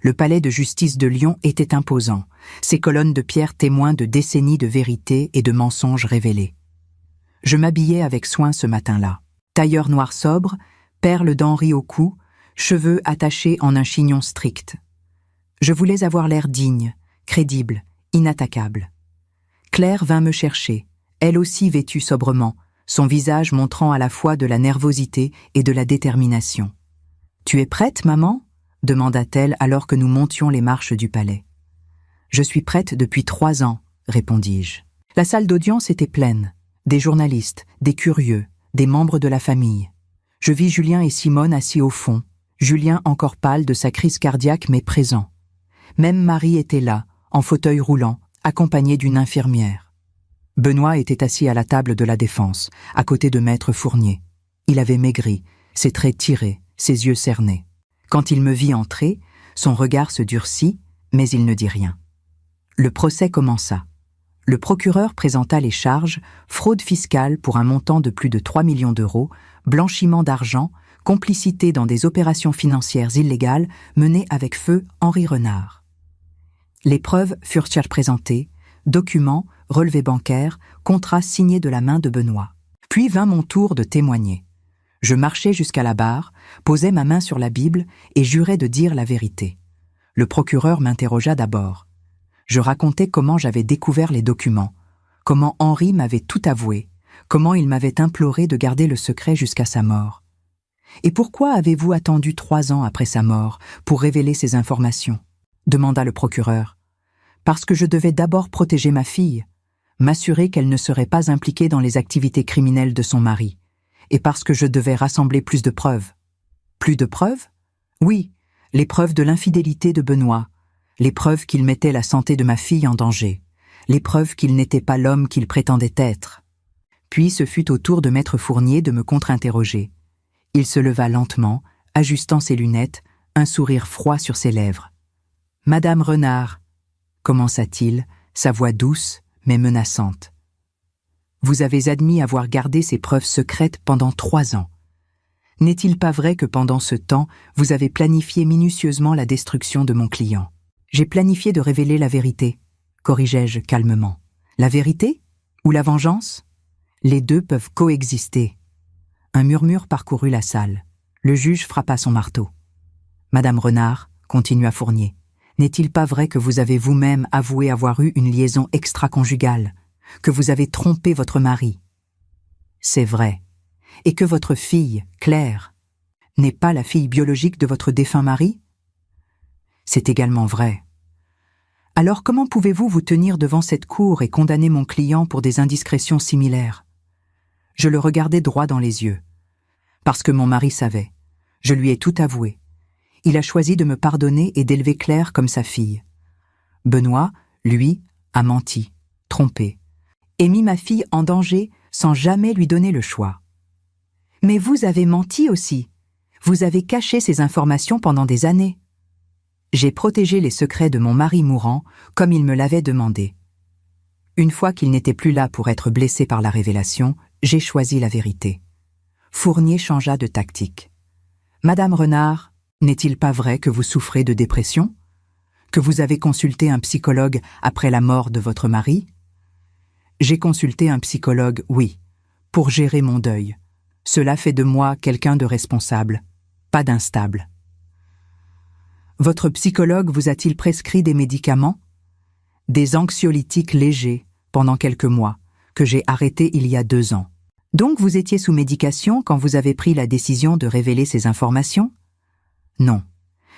Le palais de justice de Lyon était imposant, ses colonnes de pierre témoins de décennies de vérité et de mensonges révélés. Je m'habillai avec soin ce matin-là. Tailleur noir sobre, perles d'Henri au cou, cheveux attachés en un chignon strict. Je voulais avoir l'air digne, crédible, inattaquable. Claire vint me chercher, elle aussi vêtue sobrement, son visage montrant à la fois de la nervosité et de la détermination. « Tu es prête, maman ?» demanda-t-elle alors que nous montions les marches du palais. « Je suis prête depuis 3 ans, répondis-je. La salle d'audience était pleine, des journalistes, des curieux, des membres de la famille. Je vis Julien et Simone assis au fond, Julien encore pâle de sa crise cardiaque mais présent. Même Marie était là, en fauteuil roulant, accompagnée d'une infirmière. Benoît était assis à la table de la défense, à côté de maître Fournier. Il avait maigri, ses traits tirés, ses yeux cernés. Quand il me vit entrer, son regard se durcit, mais il ne dit rien. Le procès commença. Le procureur présenta les charges, fraude fiscale pour un montant de plus de 3 millions d'euros, blanchiment d'argent, complicité dans des opérations financières illégales menées avec feu Henri Renard. Les preuves furent présentées, documents, relevés bancaires, contrats signés de la main de Benoît. Puis vint mon tour de témoigner. Je marchai jusqu'à la barre, posai ma main sur la Bible et jurai de dire la vérité. Le procureur m'interrogea d'abord. Je racontai comment j'avais découvert les documents, comment Henri m'avait tout avoué, comment il m'avait imploré de garder le secret jusqu'à sa mort. « Et pourquoi avez-vous attendu 3 ans après sa mort pour révéler ces informations ?» demanda le procureur. « Parce que je devais d'abord protéger ma fille, m'assurer qu'elle ne serait pas impliquée dans les activités criminelles de son mari, et parce que je devais rassembler plus de preuves. » « Plus de preuves ? Oui, les preuves de l'infidélité de Benoît, les preuves qu'il mettait la santé de ma fille en danger, les preuves qu'il n'était pas l'homme qu'il prétendait être. » Puis ce fut au tour de maître Fournier de me contre-interroger. Il se leva lentement, ajustant ses lunettes, un sourire froid sur ses lèvres. « Madame Renard, » commença-t-il, sa voix douce mais menaçante. « Vous avez admis avoir gardé ces preuves secrètes pendant 3 ans. N'est-il pas vrai que pendant ce temps, vous avez planifié minutieusement la destruction de mon client ? J'ai planifié de révéler la vérité, corrigeai-je calmement. La vérité ou la vengeance ? Les deux peuvent coexister. Un murmure parcourut la salle. Le juge frappa son marteau. Madame Renard, continua Fournier, n'est-il pas vrai que vous avez vous-même avoué avoir eu une liaison extra-conjugale, que vous avez trompé votre mari ? C'est vrai. Et que votre fille, Claire, n'est pas la fille biologique de votre défunt mari ? C'est également vrai. Alors comment pouvez-vous vous tenir devant cette cour et condamner mon client pour des indiscrétions similaires ? Je le regardai droit dans les yeux. Parce que mon mari savait. Je lui ai tout avoué. Il a choisi de me pardonner et d'élever Claire comme sa fille. Benoît, lui, a menti, trompé, et mis ma fille en danger sans jamais lui donner le choix. Mais vous avez menti aussi. Vous avez caché ces informations pendant des années. J'ai protégé les secrets de mon mari mourant comme il me l'avait demandé. Une fois qu'il n'était plus là pour être blessé par la révélation, j'ai choisi la vérité. Fournier changea de tactique. « Madame Renard, n'est-il pas vrai que vous souffrez de dépression ? Que vous avez consulté un psychologue après la mort de votre mari ? » J'ai consulté un psychologue, oui, pour gérer mon deuil. Cela fait de moi quelqu'un de responsable, pas d'instable. Votre psychologue vous a-t-il prescrit des médicaments ? Des anxiolytiques légers, pendant quelques mois, que j'ai arrêtés il y a 2 ans. Donc vous étiez sous médication quand vous avez pris la décision de révéler ces informations ? Non,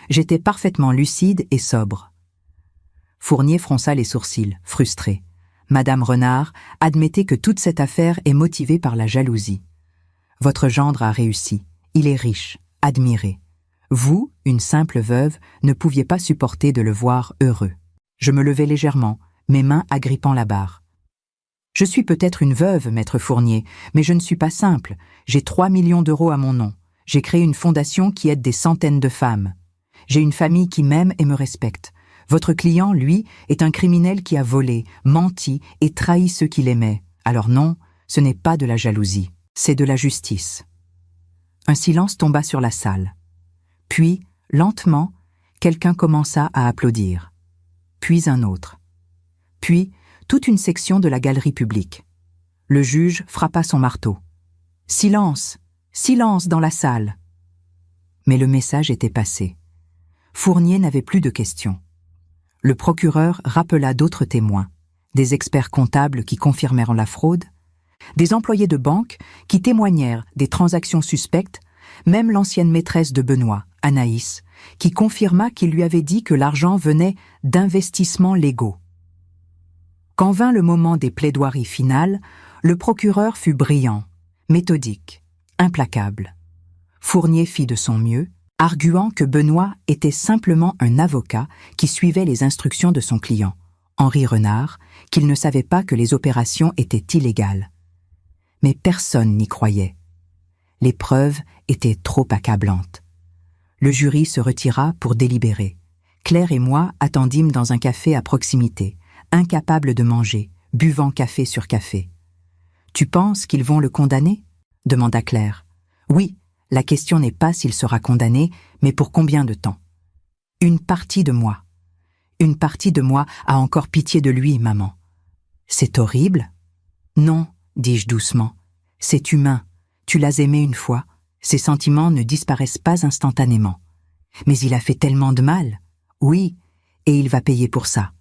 j'étais parfaitement lucide et sobre. Fournier fronça les sourcils, frustré. Madame Renard, admettez que toute cette affaire est motivée par la jalousie. Votre gendre a réussi, il est riche, admiré. Vous, une simple veuve, ne pouviez pas supporter de le voir heureux. Je me levai légèrement, mes mains agrippant la barre. Je suis peut-être une veuve, maître Fournier, mais je ne suis pas simple. J'ai 3 millions d'euros à mon nom. J'ai créé une fondation qui aide des centaines de femmes. J'ai une famille qui m'aime et me respecte. Votre client, lui, est un criminel qui a volé, menti et trahi ceux qu'il aimait. Alors non, ce n'est pas de la jalousie, c'est de la justice. Un silence tomba sur la salle. Puis, lentement, quelqu'un commença à applaudir. Puis un autre. Puis, toute une section de la galerie publique. Le juge frappa son marteau. « Silence ! Silence dans la salle !» Mais le message était passé. Fournier n'avait plus de questions. Le procureur rappela d'autres témoins, des experts comptables qui confirmèrent la fraude, des employés de banque qui témoignèrent des transactions suspectes, même l'ancienne maîtresse de Benoît, Anaïs, qui confirma qu'il lui avait dit que l'argent venait d'investissements légaux. Quand vint le moment des plaidoiries finales, le procureur fut brillant, méthodique, implacable. Fournier fit de son mieux, arguant que Benoît était simplement un avocat qui suivait les instructions de son client, Henri Renard, qu'il ne savait pas que les opérations étaient illégales. Mais personne n'y croyait. Les preuves étaient trop accablantes. Le jury se retira pour délibérer. Claire et moi attendîmes dans un café à proximité, incapables de manger, buvant café sur café. « Tu penses qu'ils vont le condamner ?» demanda Claire. « Oui, la question n'est pas s'il sera condamné, mais pour combien de temps. Une partie de moi. Une partie de moi a encore pitié de lui, maman. »« C'est horrible ?»« Non, dis-je doucement. C'est humain. Tu l'as aimé une fois. Ses sentiments ne disparaissent pas instantanément. Mais il a fait tellement de mal. Oui, et il va payer pour ça. »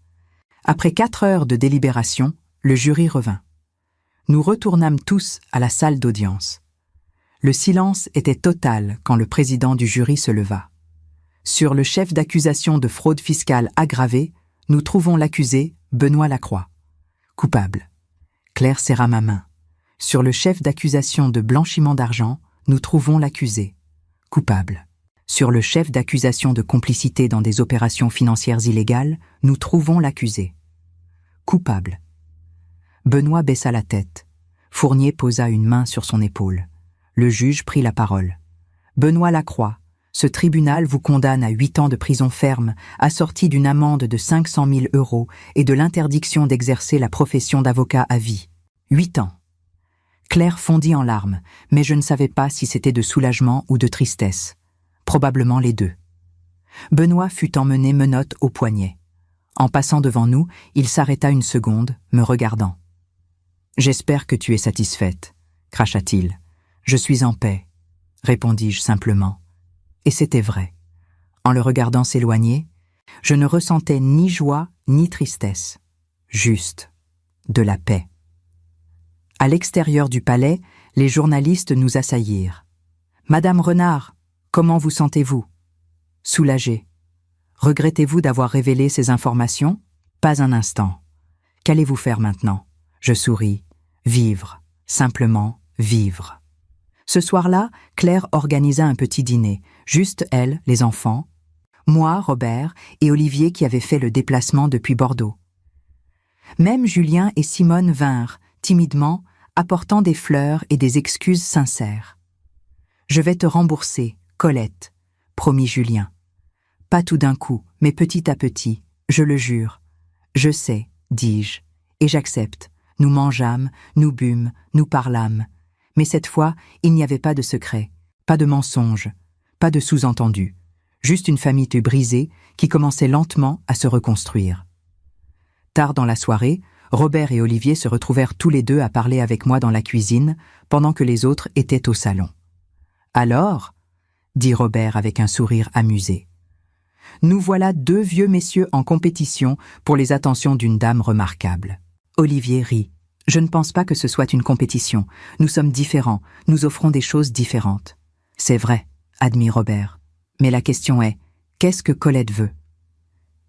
Après 4 heures de délibération, le jury revint. Nous retournâmes tous à la salle d'audience. Le silence était total quand le président du jury se leva. Sur le chef d'accusation de fraude fiscale aggravée, nous trouvons l'accusé, Benoît Lacroix. Coupable. Claire serra ma main. Sur le chef d'accusation de blanchiment d'argent, nous trouvons l'accusé. Coupable. Sur le chef d'accusation de complicité dans des opérations financières illégales, nous trouvons l'accusé. Coupable. Benoît baissa la tête. Fournier posa une main sur son épaule. Le juge prit la parole. « Benoît Lacroix, ce tribunal vous condamne à 8 ans de prison ferme, assorti d'une amende de 500 000 € et de l'interdiction d'exercer la profession d'avocat à vie. 8 ans. » Claire fondit en larmes, mais je ne savais pas si c'était de soulagement ou de tristesse. Probablement les deux. Benoît fut emmené menottes au poignet. En passant devant nous, il s'arrêta une seconde, me regardant. « J'espère que tu es satisfaite, » cracha-t-il. « Je suis en paix, » répondis-je simplement. Et c'était vrai. En le regardant s'éloigner, je ne ressentais ni joie ni tristesse. Juste de la paix. À l'extérieur du palais, les journalistes nous assaillirent. « Madame Renard, comment vous sentez-vous » ? Soulagée. « Regrettez-vous d'avoir révélé ces informations ? » Pas un instant. « Qu'allez-vous faire maintenant ?» Je souris. « Vivre. Simplement vivre. » Ce soir-là, Claire organisa un petit dîner, juste elle, les enfants, moi, Robert et Olivier qui avaient fait le déplacement depuis Bordeaux. Même Julien et Simone vinrent, timidement, apportant des fleurs et des excuses sincères. « Je vais te rembourser, Colette, » promit Julien. « Pas tout d'un coup, mais petit à petit, je le jure. »« Je sais, » dis-je, et j'accepte. Nous mangeâmes, nous bûmes, nous parlâmes. Mais cette fois, il n'y avait pas de secret, pas de mensonge, pas de sous-entendu. Juste une famille brisée qui commençait lentement à se reconstruire. Tard dans la soirée, Robert et Olivier se retrouvèrent tous les deux à parler avec moi dans la cuisine, pendant que les autres étaient au salon. « Alors » dit Robert avec un sourire amusé. « Nous voilà 2 vieux messieurs en compétition pour les attentions d'une dame remarquable. » Olivier rit. « Je ne pense pas que ce soit une compétition. Nous sommes différents, nous offrons des choses différentes. »« C'est vrai, » admit Robert. « Mais la question est, qu'est-ce que Colette veut ?»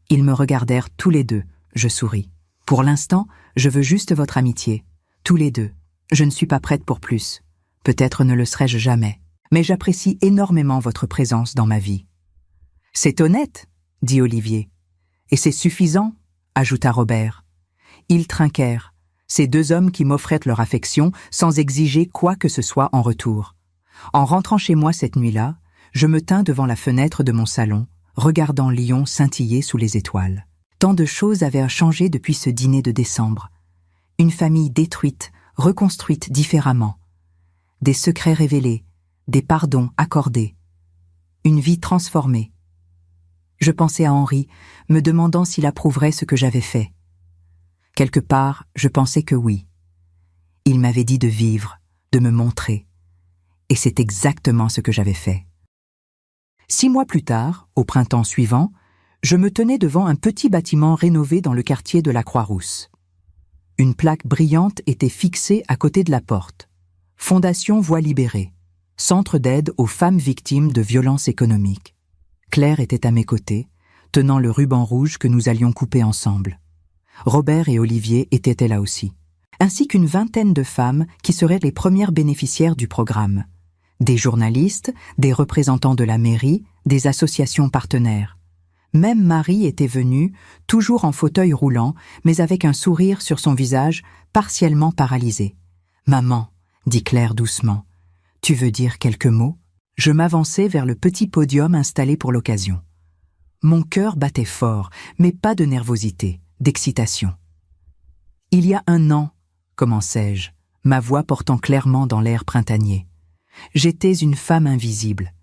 Ils me regardèrent tous les deux, je souris. « Pour l'instant, je veux juste votre amitié. Tous les deux. Je ne suis pas prête pour plus. Peut-être ne le serai-je jamais. Mais j'apprécie énormément votre présence dans ma vie. »« C'est honnête, » dit Olivier. « Et c'est suffisant, » ajouta Robert. Ils trinquèrent. Ces 2 hommes qui m'offraient leur affection sans exiger quoi que ce soit en retour. En rentrant chez moi cette nuit-là, je me tins devant la fenêtre de mon salon, regardant Lyon scintiller sous les étoiles. Tant de choses avaient changé depuis ce dîner de décembre. Une famille détruite, reconstruite différemment. Des secrets révélés, des pardons accordés. Une vie transformée. Je pensais à Henri, me demandant s'il approuverait ce que j'avais fait. Quelque part, je pensais que oui. Il m'avait dit de vivre, de me montrer. Et c'est exactement ce que j'avais fait. 6 mois plus tard, au printemps suivant, je me tenais devant un petit bâtiment rénové dans le quartier de la Croix-Rousse. Une plaque brillante était fixée à côté de la porte. Fondation Voix libérée. Centre d'aide aux femmes victimes de violences économiques. Claire était à mes côtés, tenant le ruban rouge que nous allions couper ensemble. Robert et Olivier étaient là aussi, ainsi qu'une 20aine de femmes qui seraient les premières bénéficiaires du programme. Des journalistes, des représentants de la mairie, des associations partenaires. Même Marie était venue, toujours en fauteuil roulant, mais avec un sourire sur son visage, partiellement paralysé. « Maman, » dit Claire doucement, « tu veux dire quelques mots ?» Je m'avançai vers le petit podium installé pour l'occasion. Mon cœur battait fort, mais pas de nervosité, d'excitation. « Il y a 1 an, commençai-je, ma voix portant clairement dans l'air printanier. J'étais une femme invisible,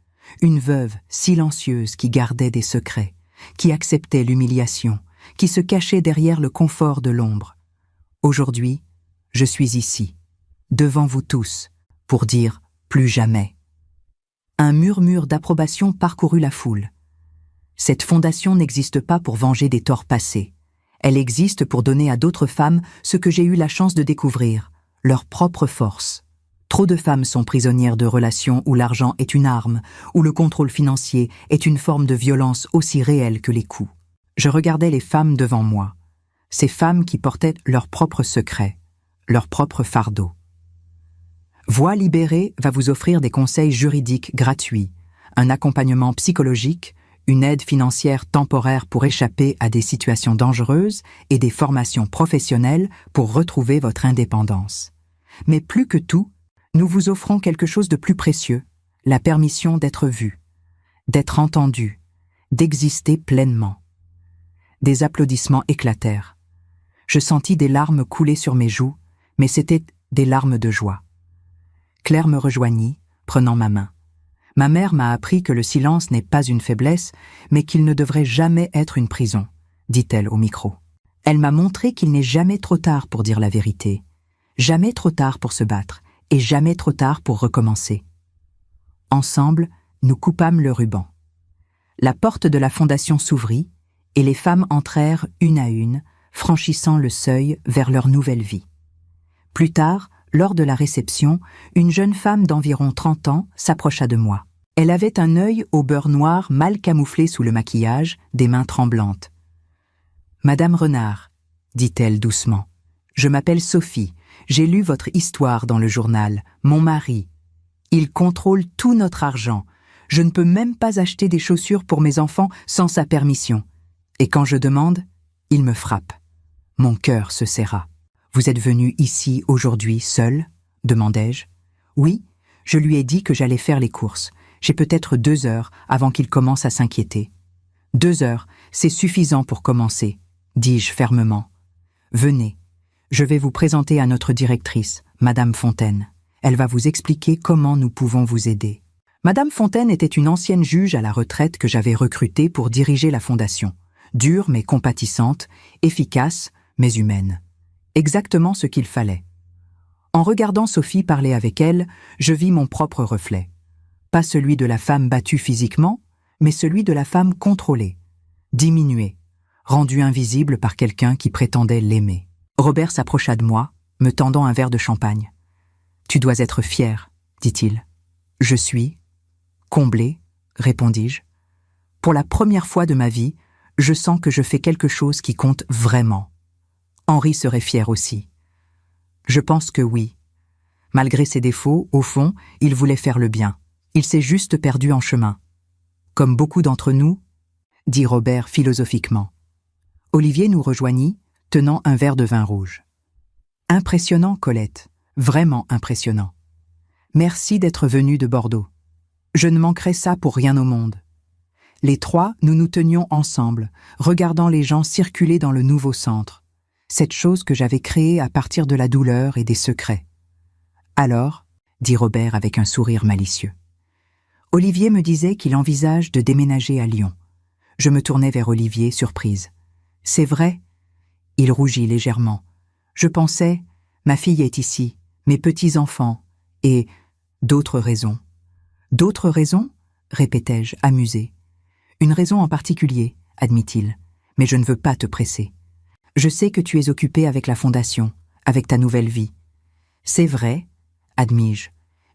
une veuve silencieuse qui gardait des secrets, qui acceptait l'humiliation, qui se cachait derrière le confort de l'ombre. Aujourd'hui, je suis ici, devant vous tous, pour dire plus jamais. » Un murmure d'approbation parcourut la foule. Cette fondation n'existe pas pour venger des torts passés. Elle existe pour donner à d'autres femmes ce que j'ai eu la chance de découvrir, leur propre force. Trop de femmes sont prisonnières de relations où l'argent est une arme, où le contrôle financier est une forme de violence aussi réelle que les coups. Je regardais les femmes devant moi, ces femmes qui portaient leurs propres secrets, leurs propres fardeaux. Voix libérée va vous offrir des conseils juridiques gratuits, un accompagnement psychologique, une aide financière temporaire pour échapper à des situations dangereuses et des formations professionnelles pour retrouver votre indépendance. Mais plus que tout, nous vous offrons quelque chose de plus précieux, la permission d'être vu, d'être entendu, d'exister pleinement. Des applaudissements éclatèrent. Je sentis des larmes couler sur mes joues, mais c'étaient des larmes de joie. Claire me rejoignit, prenant ma main. Ma mère m'a appris que le silence n'est pas une faiblesse, mais qu'il ne devrait jamais être une prison, dit-elle au micro. Elle m'a montré qu'il n'est jamais trop tard pour dire la vérité, jamais trop tard pour se battre, et jamais trop tard pour recommencer. Ensemble, nous coupâmes le ruban. La porte de la fondation s'ouvrit, et les femmes entrèrent une à une, franchissant le seuil vers leur nouvelle vie. Plus tard, lors de la réception, une jeune femme d'environ 30 ans s'approcha de moi. Elle avait un œil au beurre noir mal camouflé sous le maquillage, des mains tremblantes. « Madame Renard, » dit-elle doucement, « je m'appelle Sophie. J'ai lu votre histoire dans le journal. Mon mari. Il contrôle tout notre argent. Je ne peux même pas acheter des chaussures pour mes enfants sans sa permission. Et quand je demande, il me frappe. » Mon cœur se serra. « Vous êtes venu ici aujourd'hui seul ?» demandai-je. « Oui, je lui ai dit que j'allais faire les courses. J'ai peut-être 2 heures avant qu'il commence à s'inquiéter. »« 2 heures, c'est suffisant pour commencer, » dis-je fermement. « Venez, je vais vous présenter à notre directrice, Madame Fontaine. Elle va vous expliquer comment nous pouvons vous aider. » Madame Fontaine était une ancienne juge à la retraite que j'avais recrutée pour diriger la fondation. Dure mais compatissante, efficace mais humaine. Exactement ce qu'il fallait. En regardant Sophie parler avec elle, je vis mon propre reflet. Pas celui de la femme battue physiquement, mais celui de la femme contrôlée, diminuée, rendue invisible par quelqu'un qui prétendait l'aimer. Robert s'approcha de moi, me tendant un verre de champagne. « Tu dois être fier, » dit-il. « Je suis. »« Comblé, » répondis-je. « Pour la première fois de ma vie, je sens que je fais quelque chose qui compte vraiment. Henri serait fier aussi. » Je pense que oui. Malgré ses défauts, au fond, il voulait faire le bien. Il s'est juste perdu en chemin. Comme beaucoup d'entre nous, dit Robert philosophiquement. Olivier nous rejoignit, tenant un verre de vin rouge. Impressionnant, Colette, vraiment impressionnant. Merci d'être venue de Bordeaux. Je ne manquerai ça pour rien au monde. Les 3, nous nous tenions ensemble, regardant les gens circuler dans le nouveau centre. Cette chose que j'avais créée à partir de la douleur et des secrets. Alors, dit Robert avec un sourire malicieux. Olivier me disait qu'il envisage de déménager à Lyon. Je me tournai vers Olivier, surprise. C'est vrai? Il rougit légèrement. Je pensais, ma fille est ici, mes petits-enfants, et d'autres raisons. D'autres raisons? Répétai-je, amusé. Une raison en particulier, admit-il, mais je ne veux pas te presser. Je sais que tu es occupé avec la fondation, avec ta nouvelle vie. C'est vrai, admis-je,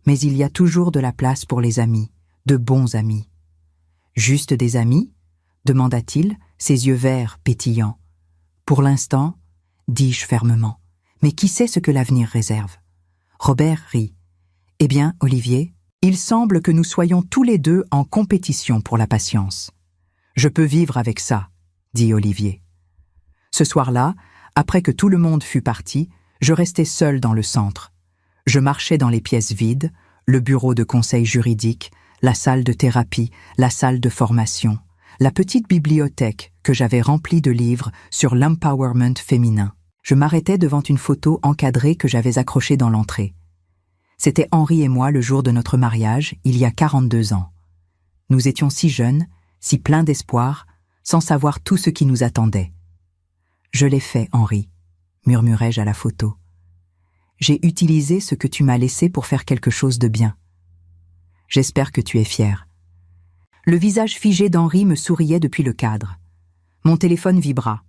mais il y a toujours de la place pour les amis, de bons amis. Juste des amis? Demanda-t-il, ses yeux verts pétillants. Pour l'instant, dis-je fermement, mais qui sait ce que l'avenir réserve? Robert rit. Eh bien, Olivier, Il semble que nous soyons tous les deux en compétition pour la patience. Je peux vivre avec ça, dit Olivier. Ce soir-là, après que tout le monde fut parti, je restais seul dans le centre. Je marchais dans les pièces vides, le bureau de conseil juridique, la salle de thérapie, la salle de formation, la petite bibliothèque que j'avais remplie de livres sur l'empowerment féminin. Je m'arrêtais devant une photo encadrée que j'avais accrochée dans l'entrée. C'était Henri et moi le jour de notre mariage, il y a 42 ans. Nous étions si jeunes, si pleins d'espoir, sans savoir tout ce qui nous attendait. « Je l'ai fait, Henri », murmurai-je à la photo. « J'ai utilisé ce que tu m'as laissé pour faire quelque chose de bien. J'espère que tu es fier. » Le visage figé d'Henri me souriait depuis le cadre. Mon téléphone vibra.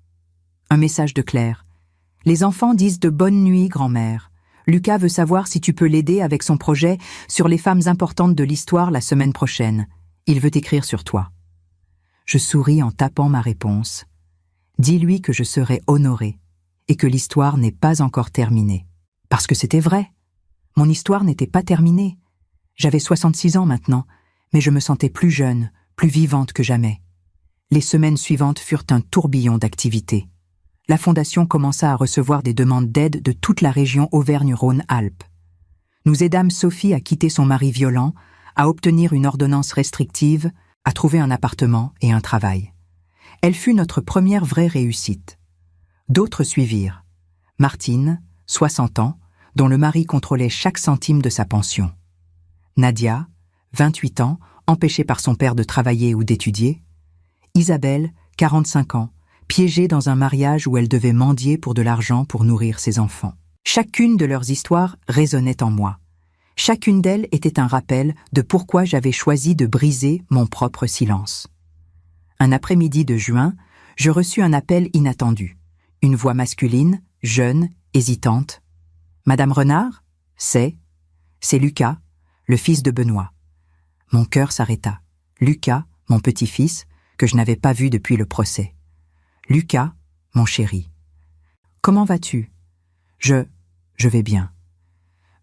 Un message de Claire. « Les enfants disent de bonne nuit, grand-mère. Lucas veut savoir si tu peux l'aider avec son projet sur les femmes importantes de l'histoire la semaine prochaine. Il veut écrire sur toi. » Je souris en tapant ma réponse. « Dis-lui que je serai honorée et que l'histoire n'est pas encore terminée. » Parce que c'était vrai. Mon histoire n'était pas terminée. J'avais 66 ans maintenant, mais je me sentais plus jeune, plus vivante que jamais. Les semaines suivantes furent un tourbillon d'activités. La Fondation commença à recevoir des demandes d'aide de toute la région Auvergne-Rhône-Alpes. Nous aidâmes Sophie à quitter son mari violent, à obtenir une ordonnance restrictive, à trouver un appartement et un travail. Elle fut notre première vraie réussite. D'autres suivirent. Martine, 60 ans, dont le mari contrôlait chaque centime de sa pension. Nadia, 28 ans, empêchée par son père de travailler ou d'étudier. Isabelle, 45 ans, piégée dans un mariage où elle devait mendier pour de l'argent pour nourrir ses enfants. Chacune de leurs histoires résonnait en moi. Chacune d'elles était un rappel de pourquoi j'avais choisi de briser mon propre silence. Un après-midi de juin, je reçus un appel inattendu. Une voix masculine, jeune, hésitante. « Madame Renard ? C'est Lucas, le fils de Benoît. » Mon cœur s'arrêta. Lucas, mon petit-fils, que je n'avais pas vu depuis le procès. Lucas, mon chéri. « Comment vas-tu ? » Je vais bien.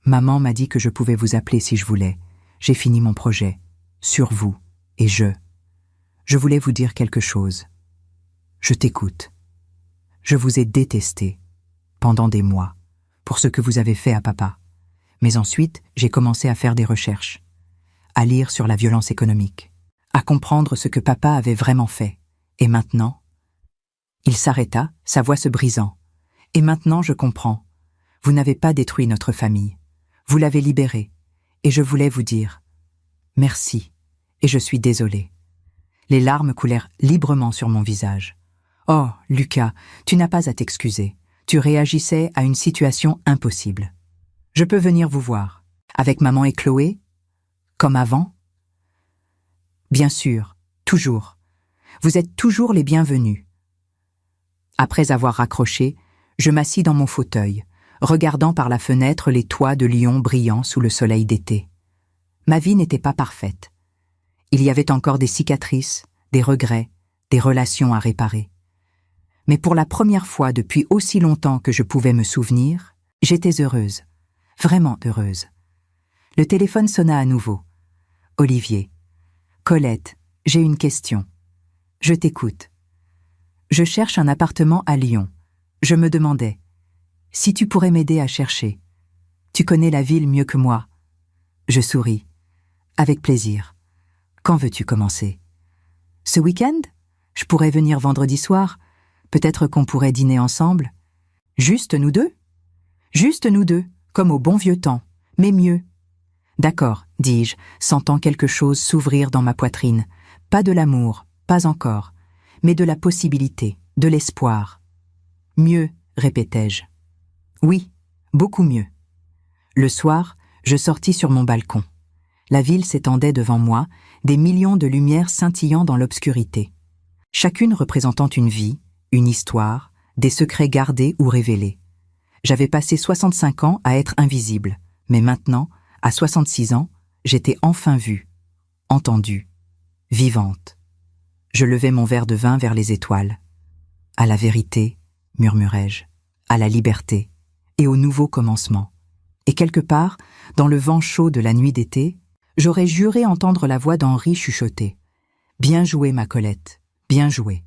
Maman m'a dit que je pouvais vous appeler si je voulais. J'ai fini mon projet. Sur vous. Et je voulais vous dire quelque chose. Je t'écoute. Je vous ai détesté, pendant des mois, pour ce que vous avez fait à papa. Mais ensuite, j'ai commencé à faire des recherches, à lire sur la violence économique, à comprendre ce que papa avait vraiment fait. Et maintenant... Il s'arrêta, sa voix se brisant. Et maintenant, je comprends. Vous n'avez pas détruit notre famille. Vous l'avez libérée. Et je voulais vous dire merci. Et je suis désolée. Les larmes coulèrent librement sur mon visage. Oh, Lucas, tu n'as pas à t'excuser. Tu réagissais à une situation impossible. Je peux venir vous voir. Avec maman et Chloé? Comme avant? Bien sûr, toujours. Vous êtes toujours les bienvenus. Après avoir raccroché, je m'assis dans mon fauteuil, regardant par la fenêtre les toits de Lyon brillants sous le soleil d'été. Ma vie n'était pas parfaite. Il y avait encore des cicatrices, des regrets, des relations à réparer. Mais pour la première fois depuis aussi longtemps que je pouvais me souvenir, j'étais heureuse, vraiment heureuse. Le téléphone sonna à nouveau. « Olivier. Colette, j'ai une question. Je t'écoute. Je cherche un appartement à Lyon. Je me demandais, si tu pourrais m'aider à chercher. Tu connais la ville mieux que moi. » Je souris. « Avec plaisir. Quand veux-tu commencer ? Ce week-end ? Je pourrais venir vendredi soir. Peut-être qu'on pourrait dîner ensemble. Juste nous deux ? Juste nous deux, comme au bon vieux temps, mais mieux. D'accord, dis-je, sentant quelque chose s'ouvrir dans ma poitrine. Pas de l'amour, pas encore, mais de la possibilité, de l'espoir. Mieux, répétai-je. Oui, beaucoup mieux. Le soir, je sortis sur mon balcon. La ville s'étendait devant moi, des millions de lumières scintillant dans l'obscurité. Chacune représentant une vie, une histoire, des secrets gardés ou révélés. J'avais passé 65 ans à être invisible, mais maintenant, à 66 ans, j'étais enfin vue, entendue, vivante. Je levai mon verre de vin vers les étoiles. À la vérité, murmurai-je, à la liberté et au nouveau commencement. Et quelque part, dans le vent chaud de la nuit d'été, J'aurais juré entendre la voix d'Henri chuchoter. « Bien joué, ma Colette, bien joué. »